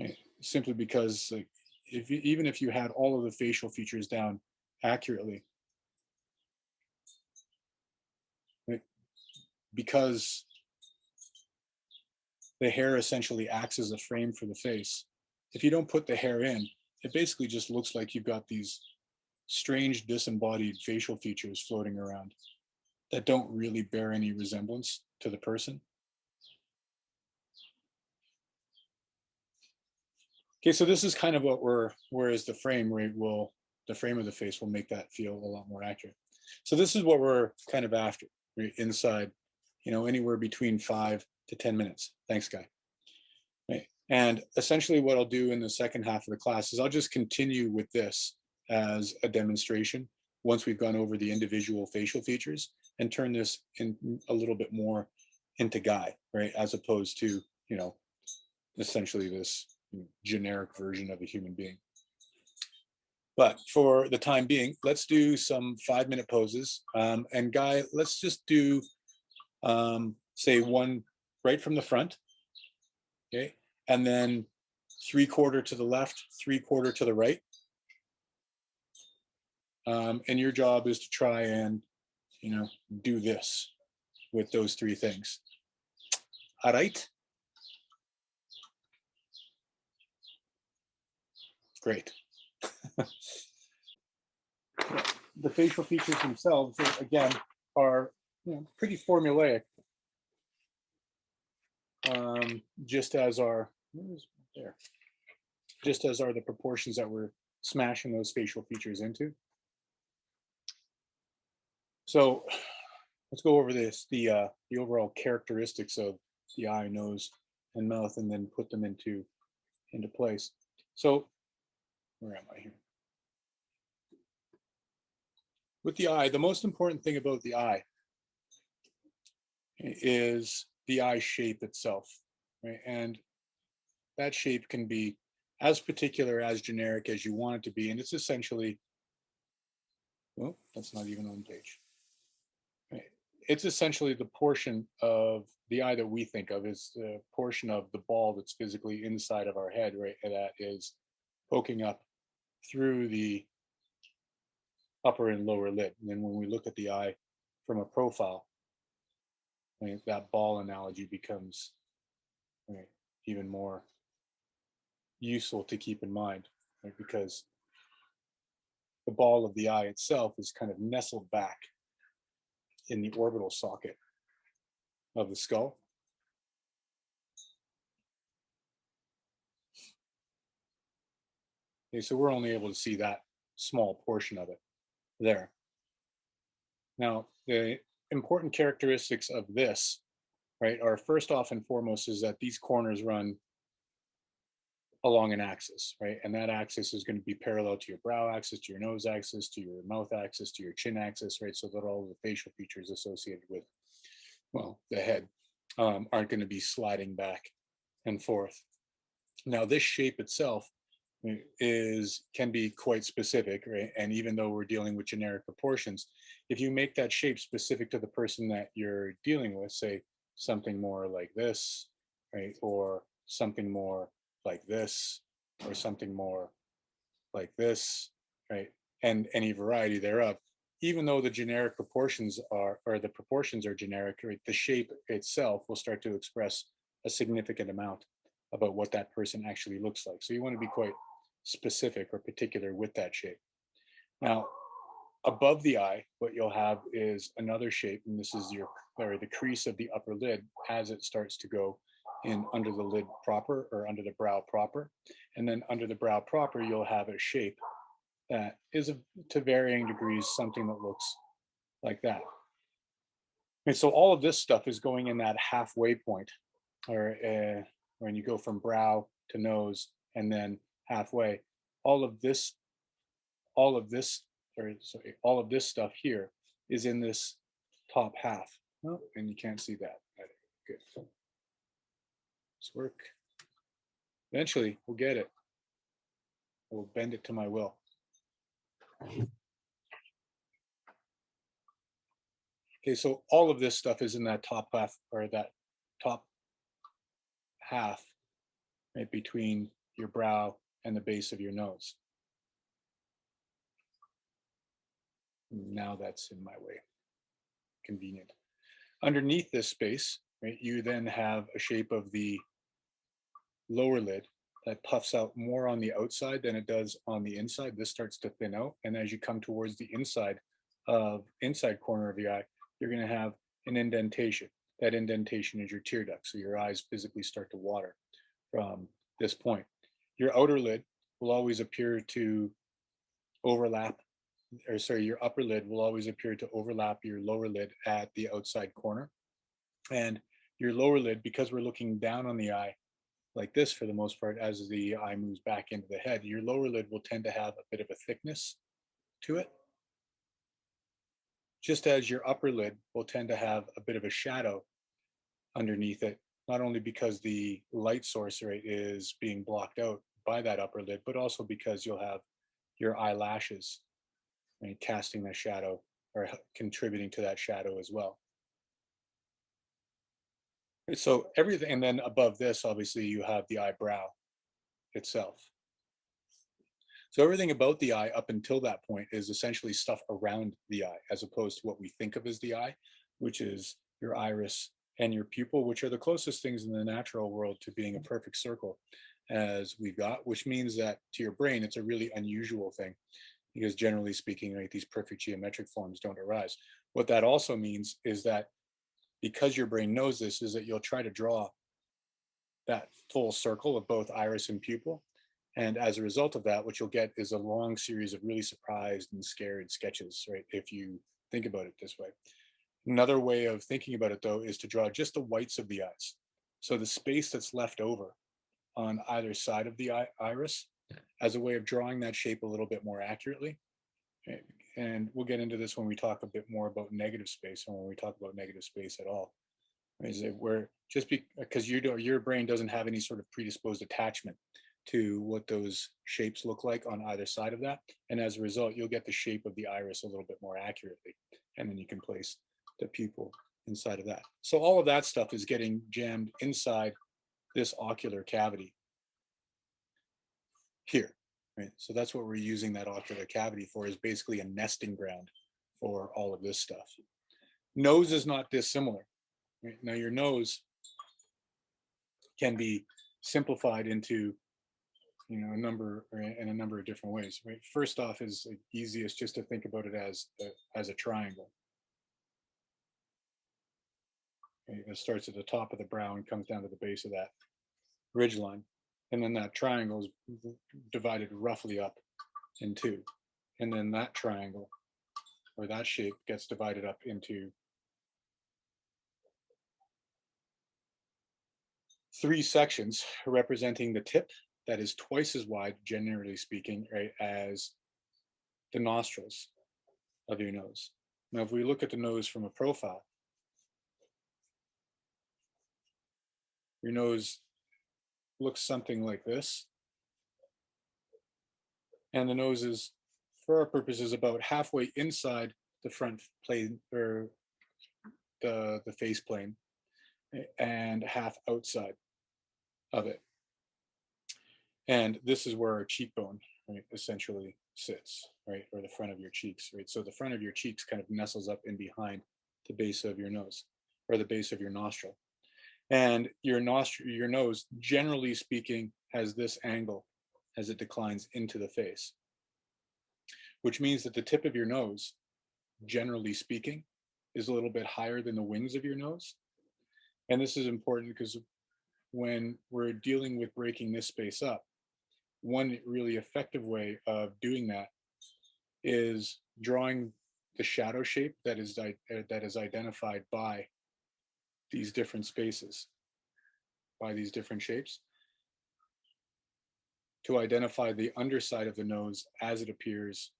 right? Simply because, like, even if you had all of the facial features down accurately, right, because the hair essentially acts as a frame for the face, if you don't put the hair in, it basically just looks like you've got these strange disembodied facial features floating around that don't really bear any resemblance to the person. Okay, so this is kind of what whereas the frame, right, the frame of the face will make that feel a lot more accurate. So this is what we're kind of after, right, inside, you know, anywhere between 5 to 10 minutes. Thanks, Guy. Right. And essentially what I'll do in the second half of the class is I'll just continue with this as a demonstration once we've gone over the individual facial features and turn this in a little bit more into Guy, right, as opposed to, you know, essentially this generic version of a human being. But for the time being, let's do some 5-minute poses. And Guy, let's just do, say, one right from the front, okay? And then 3/4 to the left, 3/4 to the right. And your job is to try and, you know, do this with those 3 things. All right? Great. The facial features themselves, again, are, you know, pretty formulaic. Just as are the proportions that we're smashing those facial features into. So let's go over the overall characteristics of the eye, nose, and mouth, and then put them into place. So where am I here? With the eye, the most important thing about the eye is the eye shape itself, right? And that shape can be as particular, as generic as you want it to be. And it's essentially, well, that's not even on page. Right. It's essentially the portion of the eye that we think of as the portion of the ball that's physically inside of our head, right? And that is poking up through the upper and lower lid. And then when we look at the eye from a profile, right, that ball analogy becomes, right, even more useful to keep in mind, right? Because the ball of the eye itself is kind of nestled back in the orbital socket of the skull. Okay, so we're only able to see that small portion of it there. Now, the important characteristics of this, right, are first off and foremost is that these corners run along an axis, right? And that axis is going to be parallel to your brow axis, to your nose axis, to your mouth axis, to your chin axis, right? So that all the facial features associated with, well, the head aren't going to be sliding back and forth. Now, this shape itself can be quite specific, right? And even though we're dealing with generic proportions, if you make that shape specific to the person that you're dealing with, say something more like this, right? Or something more like this, or something more like this, right? And any variety thereof, even though the generic proportions are, or the proportions are generic, right, the shape itself will start to express a significant amount about what that person actually looks like. So you want to be quite specific or particular with that shape. Now, above the eye, what you'll have is another shape, and this is the crease of the upper lid as it starts to go in under the lid proper or under the brow proper. And then under the brow proper, you'll have a shape that is to varying degrees something that looks like that. And so all of this stuff is going in that halfway point, or when you go from brow to nose and then halfway. All of this stuff here is in this top half. Oh, and you can't see that. Good. Let's work. Eventually, we'll get it. We'll bend it to my will. Okay, so all of this stuff is in that top half, or that top half, right between your brow and the base of your nose. Now that's in my way. Convenient. Underneath this space, right, you then have a shape of the lower lid that puffs out more on the outside than it does on the inside. This starts to thin out, and as you come towards the inside corner of the eye, you're going to have an indentation. That indentation is your tear duct, so your eyes physically start to water from this point. Your outer lid will always appear to overlap, or sorry, your upper lid will always appear to overlap your lower lid at the outside corner. And your lower lid, because we're looking down on the eye like this for the most part, as the eye moves back into the head, your lower lid will tend to have a bit of a thickness to it, just as your upper lid will tend to have a bit of a shadow underneath it, not only because the light source, right, is being blocked out by that upper lid, but also because you'll have your eyelashes, right, casting that shadow or contributing to that shadow as well. So everything, and then above this, obviously, you have the eyebrow itself. So everything about the eye up until that point is essentially stuff around the eye, as opposed to what we think of as the eye, which is your iris and your pupil, which are the closest things in the natural world to being a perfect circle as we've got, which means that to your brain, it's a really unusual thing, because generally speaking, right, these perfect geometric forms don't arise. What that also means is that because your brain knows this, is that you'll try to draw that full circle of both iris and pupil. And as a result of that, what you'll get is a long series of really surprised and scared sketches, right? If you think about it this way. Another way of thinking about it, though, is to draw just the whites of the eyes. So the space that's left over on either side of the iris, as a way of drawing that shape a little bit more accurately. And we'll get into this when we talk a bit more about negative space, and when we talk about negative space at all. Is it where just because your brain doesn't have any sort of predisposed attachment to what those shapes look like on either side of that, and as a result, you'll get the shape of the iris a little bit more accurately, and then you can place the pupil inside of that. So all of that stuff is getting jammed inside this ocular cavity here. Right? So that's what we're using that ocular cavity for, is basically a nesting ground for all of this stuff. Nose is not dissimilar. Right? Now your nose can be simplified into, a number of different ways. Right? First off, is easiest just to think about it as a triangle. Right? It starts at the top of the brow and comes down to the base of that ridge line. And then that triangle is divided roughly up in two. And then that triangle, or that shape, gets divided up into three sections representing the tip that is twice as wide, generally speaking, right, as the nostrils of your nose. Now, if we look at the nose from a profile, your nose looks something like this. And the nose is, for our purposes, about halfway inside the front plane, or the face plane, and half outside of it. And this is where our cheekbone, right, essentially sits, right, or the front of your cheeks, right? So the front of your cheeks kind of nestles up in behind the base of your nose, or the base of your nostril. And your nose, generally speaking, has this angle as it declines into the face, which means that the tip of your nose, generally speaking, is a little bit higher than the wings of your nose. And this is important because when we're dealing with breaking this space up, one really effective way of doing that is drawing the shadow shape that is identified by these different spaces, by these different shapes, to identify the underside of the nose as it appears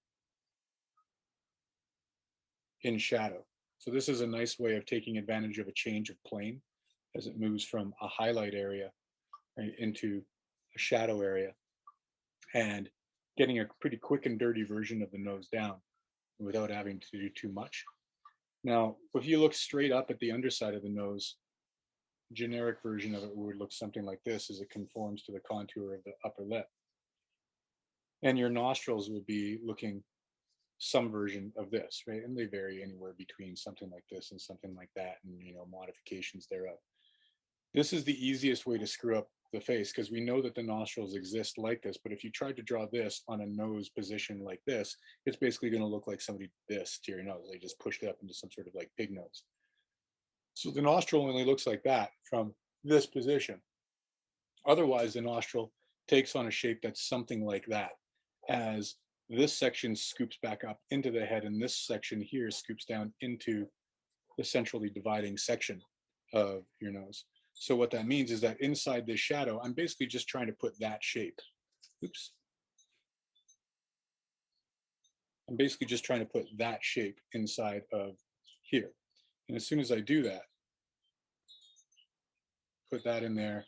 in shadow. So this is a nice way of taking advantage of a change of plane as it moves from a highlight area, right, into a shadow area, and getting a pretty quick and dirty version of the nose down without having to do too much. Now, if you look straight up at the underside of the nose, generic version of it would look something like this as it conforms to the contour of the upper lip. And your nostrils would be looking some version of this, right? And they vary anywhere between something like this and something like that, and, you know, modifications thereof. This is the easiest way to screw up the face, because we know that the nostrils exist like this, but if you tried to draw this on a nose position like this, it's basically going to look like somebody did this to your nose. They just pushed it up into some sort of like pig nose. So the nostril only looks like that from this position. Otherwise, the nostril takes on a shape that's something like that, as this section scoops back up into the head, and this section here scoops down into the centrally dividing section of your nose. So what that means is that inside this shadow, I'm basically just trying to put that shape. Oops. I'm basically just trying to put that shape inside of here. And as soon as I do that, put that in there,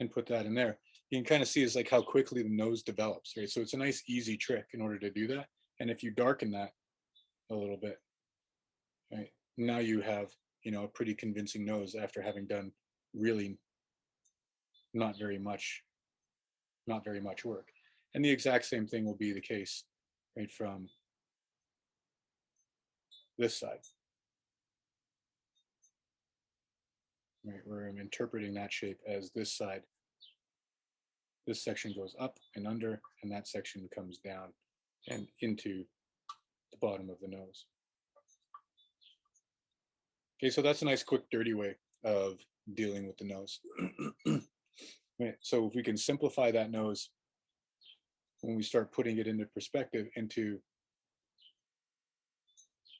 and put that in there, you can kind of see is like how quickly the nose develops, right? So it's a nice, easy trick in order to do that. And if you darken that a little bit, right, now you have, you know, a pretty convincing nose after having done really not very much work. And the exact same thing will be the case, right, from this side, right, where I'm interpreting that shape as this side. This section goes up and under, and that section comes down and into the bottom of the nose. Okay, so that's a nice, quick, dirty way of dealing with the nose. Right, so if we can simplify that nose when we start putting it into perspective, into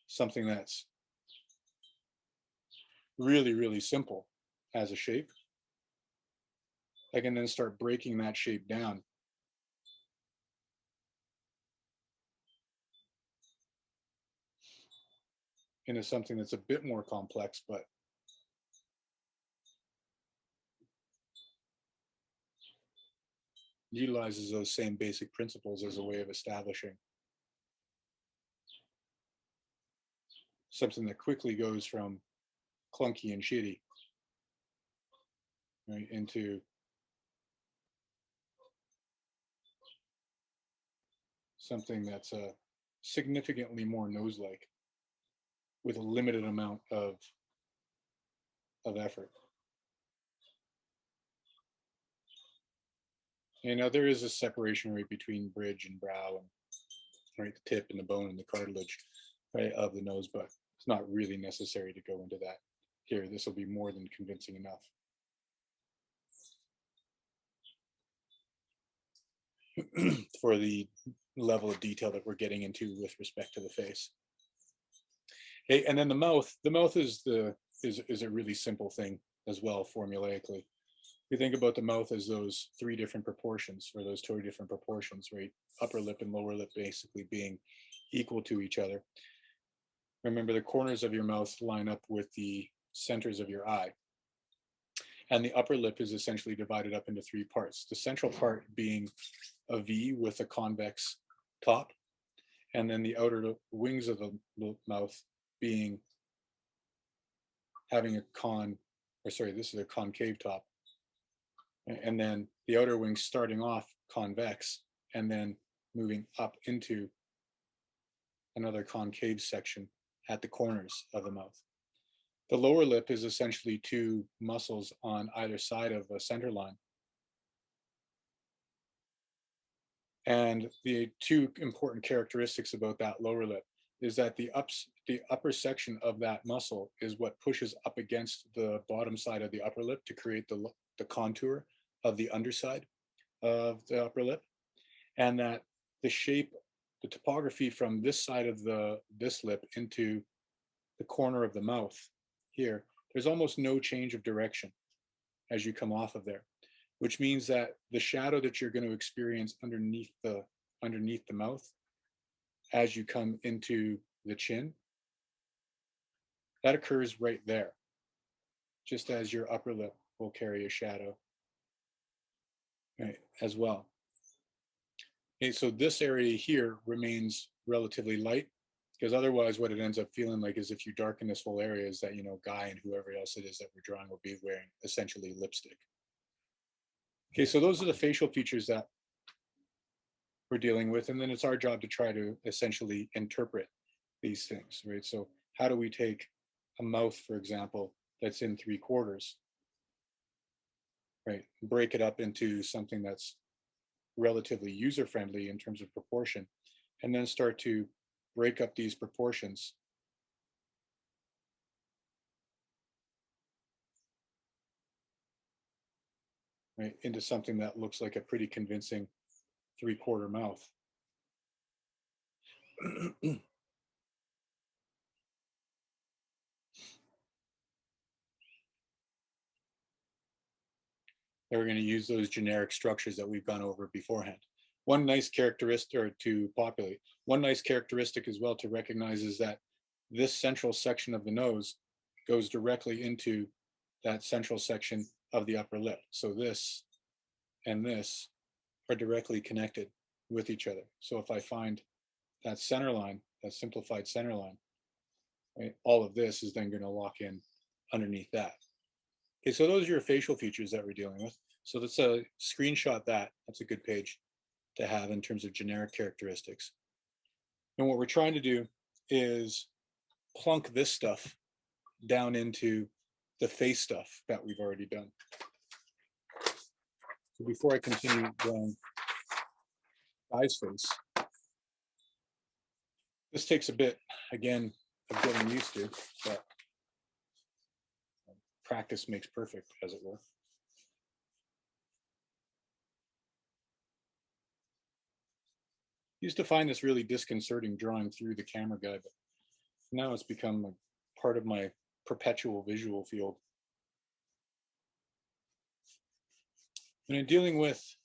something that's really, really simple as a shape, I can then start breaking that shape down into something that's a bit more complex, but utilizes those same basic principles as a way of establishing something that quickly goes from clunky and shitty, right, into something that's significantly more nose-like with a limited amount of effort. You know, there is a separation right between bridge and brow, and right, the tip and the bone and the cartilage, right, of the nose, but it's not really necessary to go into that here. This will be more than convincing enough. For the level of detail that we're getting into with respect to the face. Okay, and then the mouth is the is a really simple thing as well, formulaically. We think about the mouth as those three different proportions, or those two different proportions, right? Upper lip and lower lip basically being equal to each other. Remember, the corners of your mouth line up with the centers of your eye. And the upper lip is essentially divided up into three parts. The central part being a V with a convex top, and then the outer wings of the mouth being having this is a concave top. And then the outer wings starting off convex and then moving up into another concave section at the corners of the mouth. The lower lip is essentially two muscles on either side of a center line. And the two important characteristics about that lower lip is that the upper section of that muscle is what pushes up against the bottom side of the upper lip to create the contour of the underside of the upper lip. And that the shape, the topography from this side of this lip into the corner of the mouth here, there's almost no change of direction as you come off of there, which means that the shadow that you're going to experience underneath the mouth as you come into the chin, that occurs right there, just as your upper lip will carry a shadow, right, as well. Okay, so this area here remains relatively light, because otherwise what it ends up feeling like is if you darken this whole area is that, Guy and whoever else it is that we're drawing will be wearing essentially lipstick. Okay, so those are the facial features that we're dealing with, and then it's our job to try to essentially interpret these things, right? So how do we take a mouth, for example, that's in 3/4, right, break it up into something that's relatively user-friendly in terms of proportion, and then start to break up these proportions right into something that looks like a pretty convincing 3/4 mouth. And we're going to use those generic structures that we've gone over beforehand. One nice characteristic, or to populate, one nice characteristic as well to recognize is that this central section of the nose goes directly into that central section of the upper lip. So this and this are directly connected with each other. So if I find that center line, that simplified center line, right, all of this is then going to lock in underneath that. Okay, so those are your facial features that we're dealing with. So let's screenshot that. That's a good page to have in terms of generic characteristics. And what we're trying to do is plunk this stuff down into the face stuff that we've already done. So before I continue drawing Guy's face, this takes a bit, again, of getting used to, but practice makes perfect, as it were. Used to find this really disconcerting drawing through the camera guide, but now it's become a part of my perpetual visual field. When I'm dealing with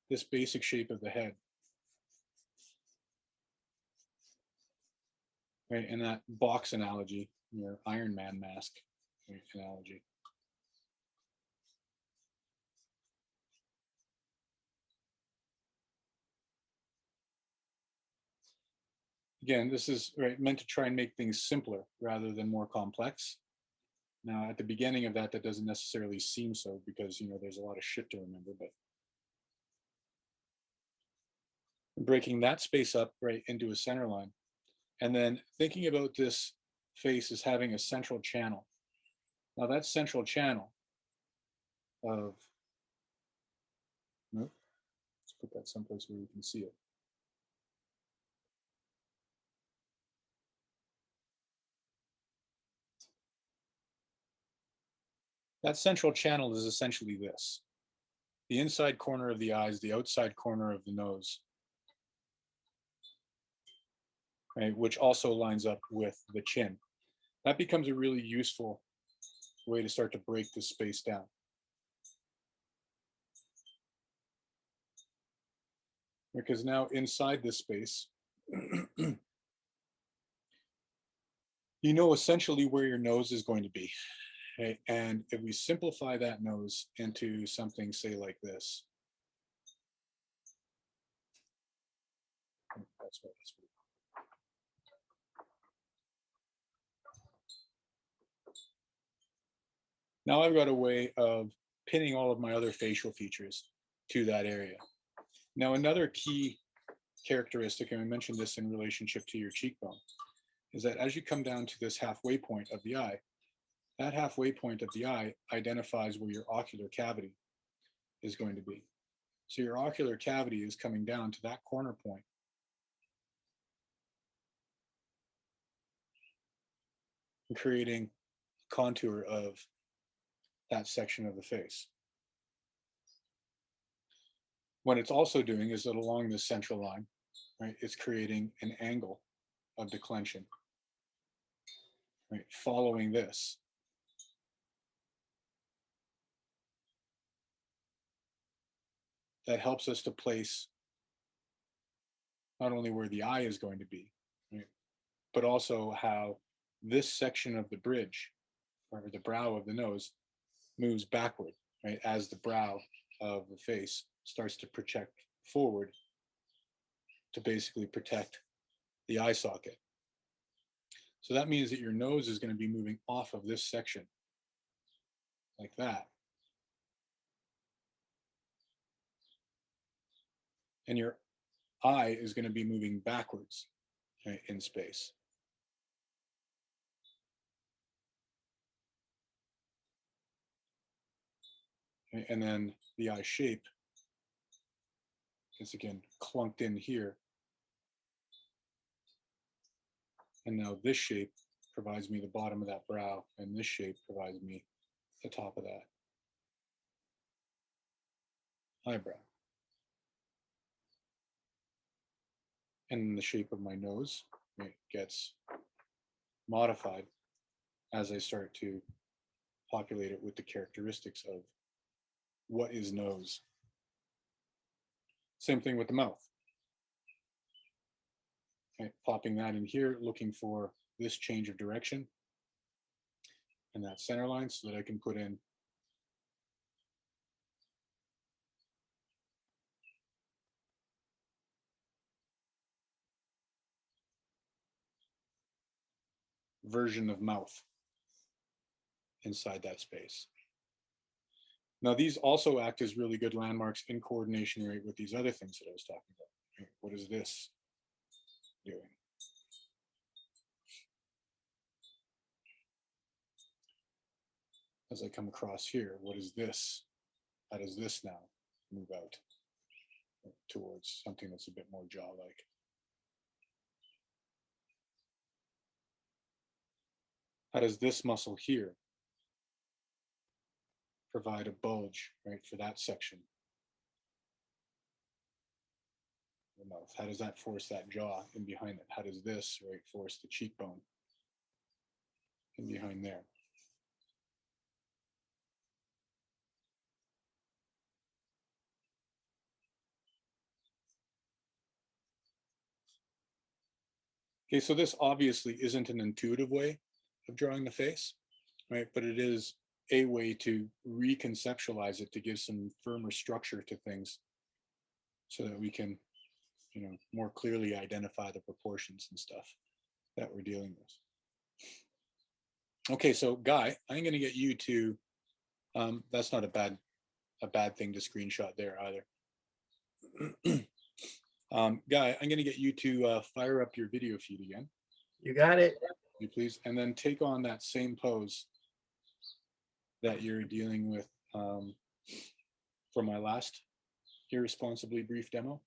this basic shape of the head, right, and that box analogy, your Iron Man mask analogy. Again, this is right, meant to try and make things simpler rather than more complex. Now, at the beginning of that doesn't necessarily seem so because, there's a lot of shit to remember, but breaking that space up right into a center line, and then thinking about this face as having a central channel. Now, that central channel of, nope, let's put that someplace where you can see it. That central channel is essentially this. The inside corner of the eyes, the outside corner of the nose, right, which also lines up with the chin. that becomes a really useful way to start to break this space down. Because now inside this space, you know essentially where your nose is going to be. Okay? And if we simplify that nose into something, say, like this. That's what it's. Now I've got a way of pinning all of my other facial features to that area. Now, another key characteristic, and I mentioned this in relationship to your cheekbone, is that as you come down to this halfway point of the eye, that halfway point of the eye identifies where your ocular cavity is going to be. So your ocular cavity is coming down to that corner point. And creating contour of that section of the face. What it's also doing is that along this central line, right, it's creating an angle of declension, right, following this. That helps us to place not only where the eye is going to be, right, but also how this section of the bridge, or the brow of the nose, moves backward, right, as the brow of the face starts to project forward to basically protect the eye socket. So that means that your nose is going to be moving off of this section like that. And your eye is going to be moving backwards, right, in space. Okay, and then the eye shape is again clunked in here. And now this shape provides me the bottom of that brow, and this shape provides me the top of that eyebrow. And the shape of my nose, right, gets modified as I start to populate it with the characteristics of what is nose. Same thing with the mouth. Okay, popping that in here, looking for this change of direction and that center line so that I can put in version of mouth inside that space. Now, these also act as really good landmarks in coordination, right, with these other things that I was talking about. Right? What is this doing? As I come across here, what is this? How does this now move out towards something that's a bit more jaw-like? How does this muscle here provide a bulge, right, for that section of the mouth? How does that force that jaw in behind it? How does this, right, force the cheekbone in behind there? Okay, so this obviously isn't an intuitive way of drawing the face, right? But it is a way to reconceptualize it, to give some firmer structure to things so that we can, you know, more clearly identify the proportions and stuff that we're dealing with. Okay, so Guy, I'm going to get you to, that's not a bad thing to screenshot there either. Guy, I'm going to get you to fire up your video feed again. You got it. You please, and then take on that same pose that you're dealing with for my last irresponsibly brief demo.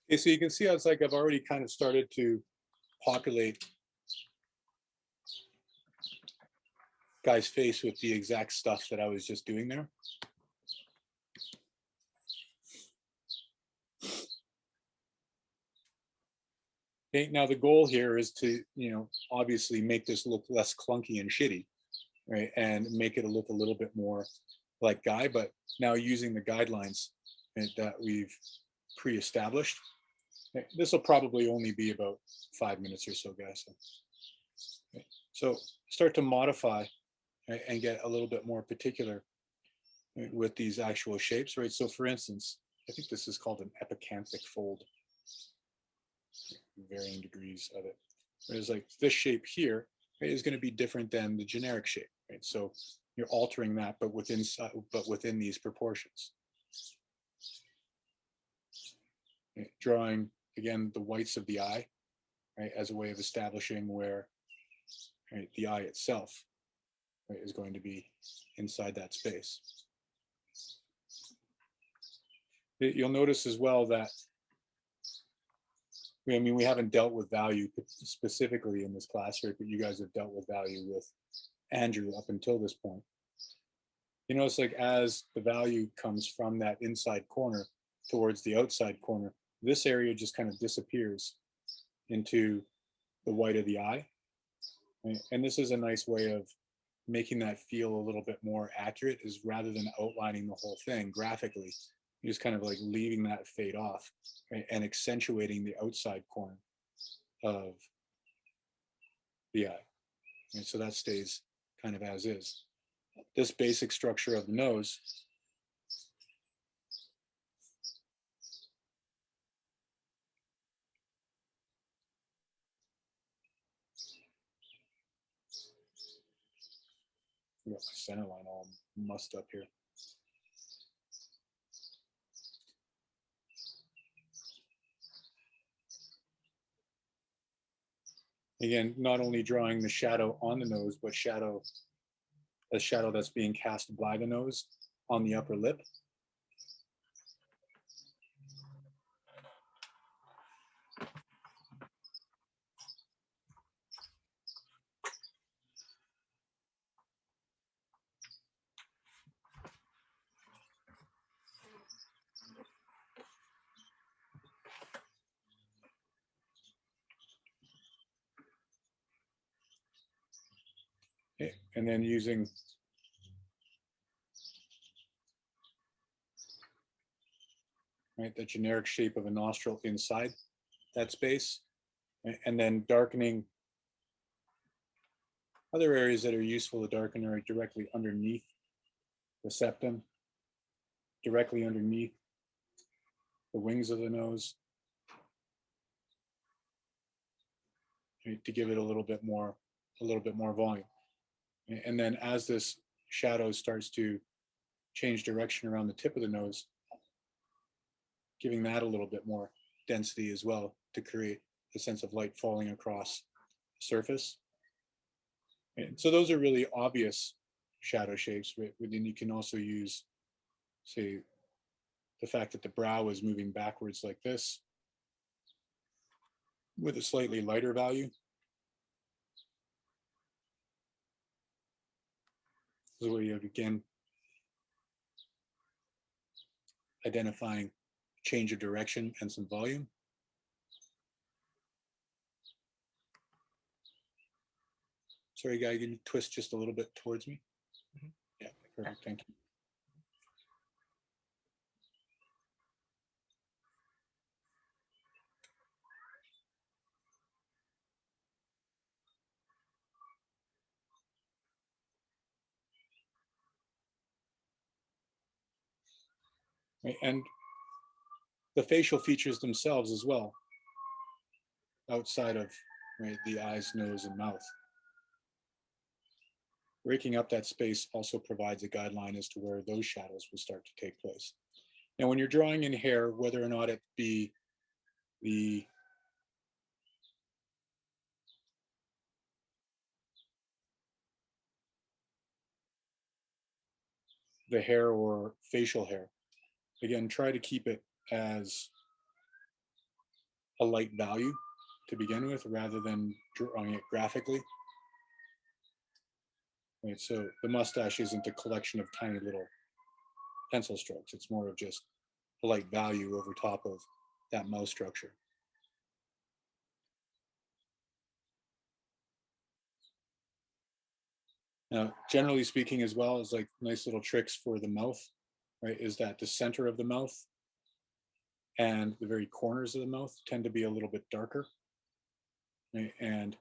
Okay, so you can see how it's like I've already kind of started to populate guy's face with the exact stuff that I was just doing there. Okay, now the goal here is to, obviously make this look less clunky and shitty, right? And make it look a little bit more like Guy, but now using the guidelines that we've pre-established. This will probably only be about 5 minutes or so, guys. So start to modify, right, and get a little bit more particular, right, with these actual shapes, right? So for instance, I think this is called an epicanthic fold, varying degrees of it. Whereas like this shape here, right, is going to be different than the generic shape, right? So you're altering that, but within these proportions. Right? Drawing again the whites of the eye, right, as a way of establishing where, right, the eye itself, right, is going to be inside that space. You'll notice as well that we haven't dealt with value specifically in this class, right? But you guys have dealt with value with Andrew up until this point. You notice like as the value comes from that inside corner towards the outside corner, this area just kind of disappears into the white of the eye. Right? And this is a nice way of making that feel a little bit more accurate, is rather than outlining the whole thing graphically, you're just kind of like leaving that fade off, right, and accentuating the outside corner of the eye. And so that stays kind of as is. This basic structure of the nose I got my center line all mussed up here. Again, not only drawing the shadow on the nose, but a shadow that's being cast by the nose on the upper lip. Okay, and then using the generic shape of a nostril inside that space, and then darkening other areas that are useful to darken are directly underneath the septum, directly underneath the wings of the nose, to give it a little bit more volume. And then as this shadow starts to change direction around the tip of the nose, giving that a little bit more density as well to create a sense of light falling across the surface. And so those are really obvious shadow shapes, but then you can also use, say, the fact that the brow is moving backwards like this with a slightly lighter value. This is where you have, again, identifying change of direction and some volume. Sorry, Guy, can you twist just a little bit towards me? Mhm. Yeah, perfect, thank you. Right, and the facial features themselves as well, outside of the eyes, nose, and mouth. Breaking up that space also provides a guideline as to where those shadows will start to take place. Now, when you're drawing in hair, whether or not it be the hair or facial hair, again, try to keep it as a light value to begin with rather than drawing it graphically. Right, so the mustache isn't a collection of tiny little pencil strokes. It's more of just a light value over top of that mouth structure. Now, generally speaking, as well as like nice little tricks for the mouth, right, is that the center of the mouth and the very corners of the mouth tend to be a little bit darker, right? And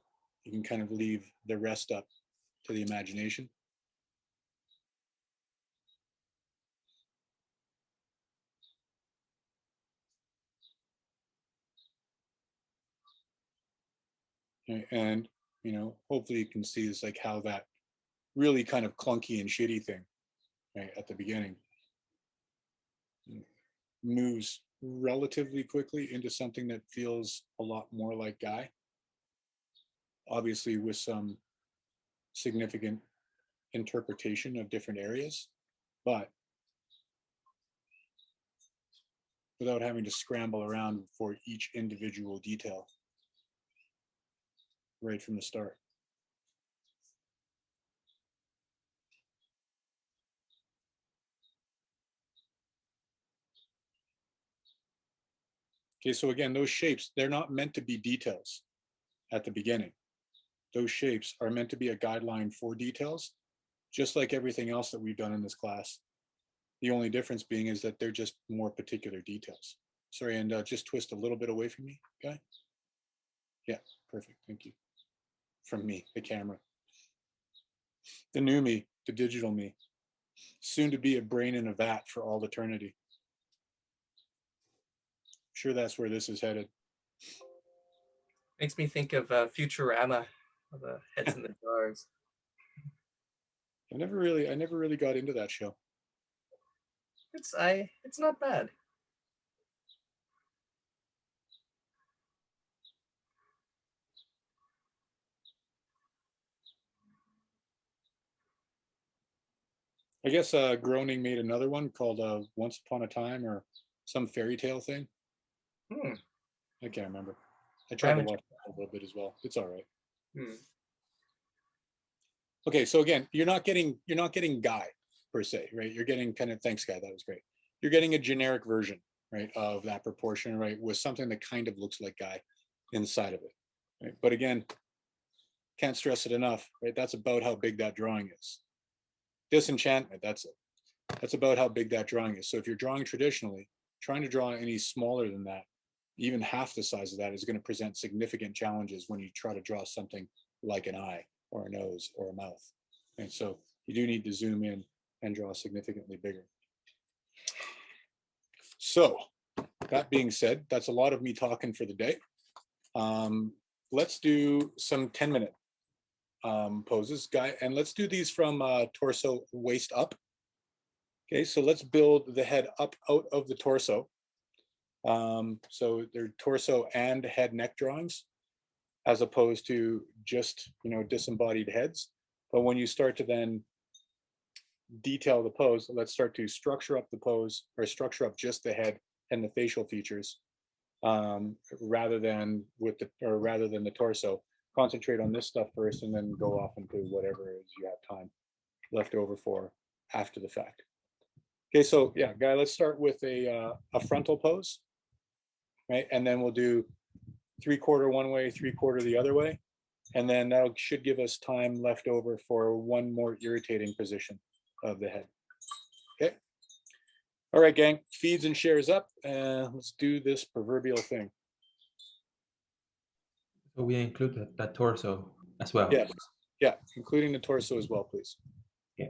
you can kind of leave the rest up to the imagination. And, you know, hopefully you can see is like how that really kind of clunky and shitty thing, right, at the beginning moves relatively quickly into something that feels a lot more like Guy. Obviously with some significant interpretation of different areas, but without having to scramble around for each individual detail right from the start. Okay, so again, those shapes, they're not meant to be details at the beginning. Those shapes are meant to be a guideline for details, just like everything else that we've done in this class. The only difference being is that they're just more particular details. Sorry, and just twist a little bit away from me, Guy. Yeah, perfect, thank you. From me, the camera. The new me, the digital me. Soon to be a brain in a vat for all eternity. Sure, that's where this is headed. Makes me think of Futurama, the heads in the jars. I never really got into that show. It's not bad. I guess Groening made another one called Once Upon a Time or some fairy tale thing. I can't remember. I tried to watch that a little bit as well. It's all right. Okay, so again, you're not getting Guy per se, right? You're getting kind of, thanks Guy, that was great. You're getting a generic version, right, of that proportion, right, with something that kind of looks like Guy inside of it. Right? But again, can't stress it enough, right? That's about how big that drawing is. Disenchantment, that's it. That's about how big that drawing is. So if you're drawing traditionally, trying to draw any smaller than that, even half the size of that is going to present significant challenges when you try to draw something like an eye or a nose or a mouth. And so you do need to zoom in and draw significantly bigger. So that being said, that's a lot of me talking for the day. Let's do some 10-minute poses, Guy, and let's do these from torso waist up. Okay, so let's build the head up out of the torso. So they're torso and head neck drawings, as opposed to just, you know, disembodied heads. But when you start to then detail the pose, let's start to structure up the pose, or structure up just the head and the facial features, rather than the torso. Concentrate on this stuff first, and then go off into whatever it is you have time left over for after the fact. Okay, so yeah, Guy, let's start with a frontal pose, right? And then we'll do 3/4 one way, 3/4 the other way. And then that should give us time left over for one more irritating position of the head. Okay. All right, gang, feeds and shares up, and let's do this proverbial thing. So we include that torso as well. Yes, yeah, including the torso as well, please. Yeah.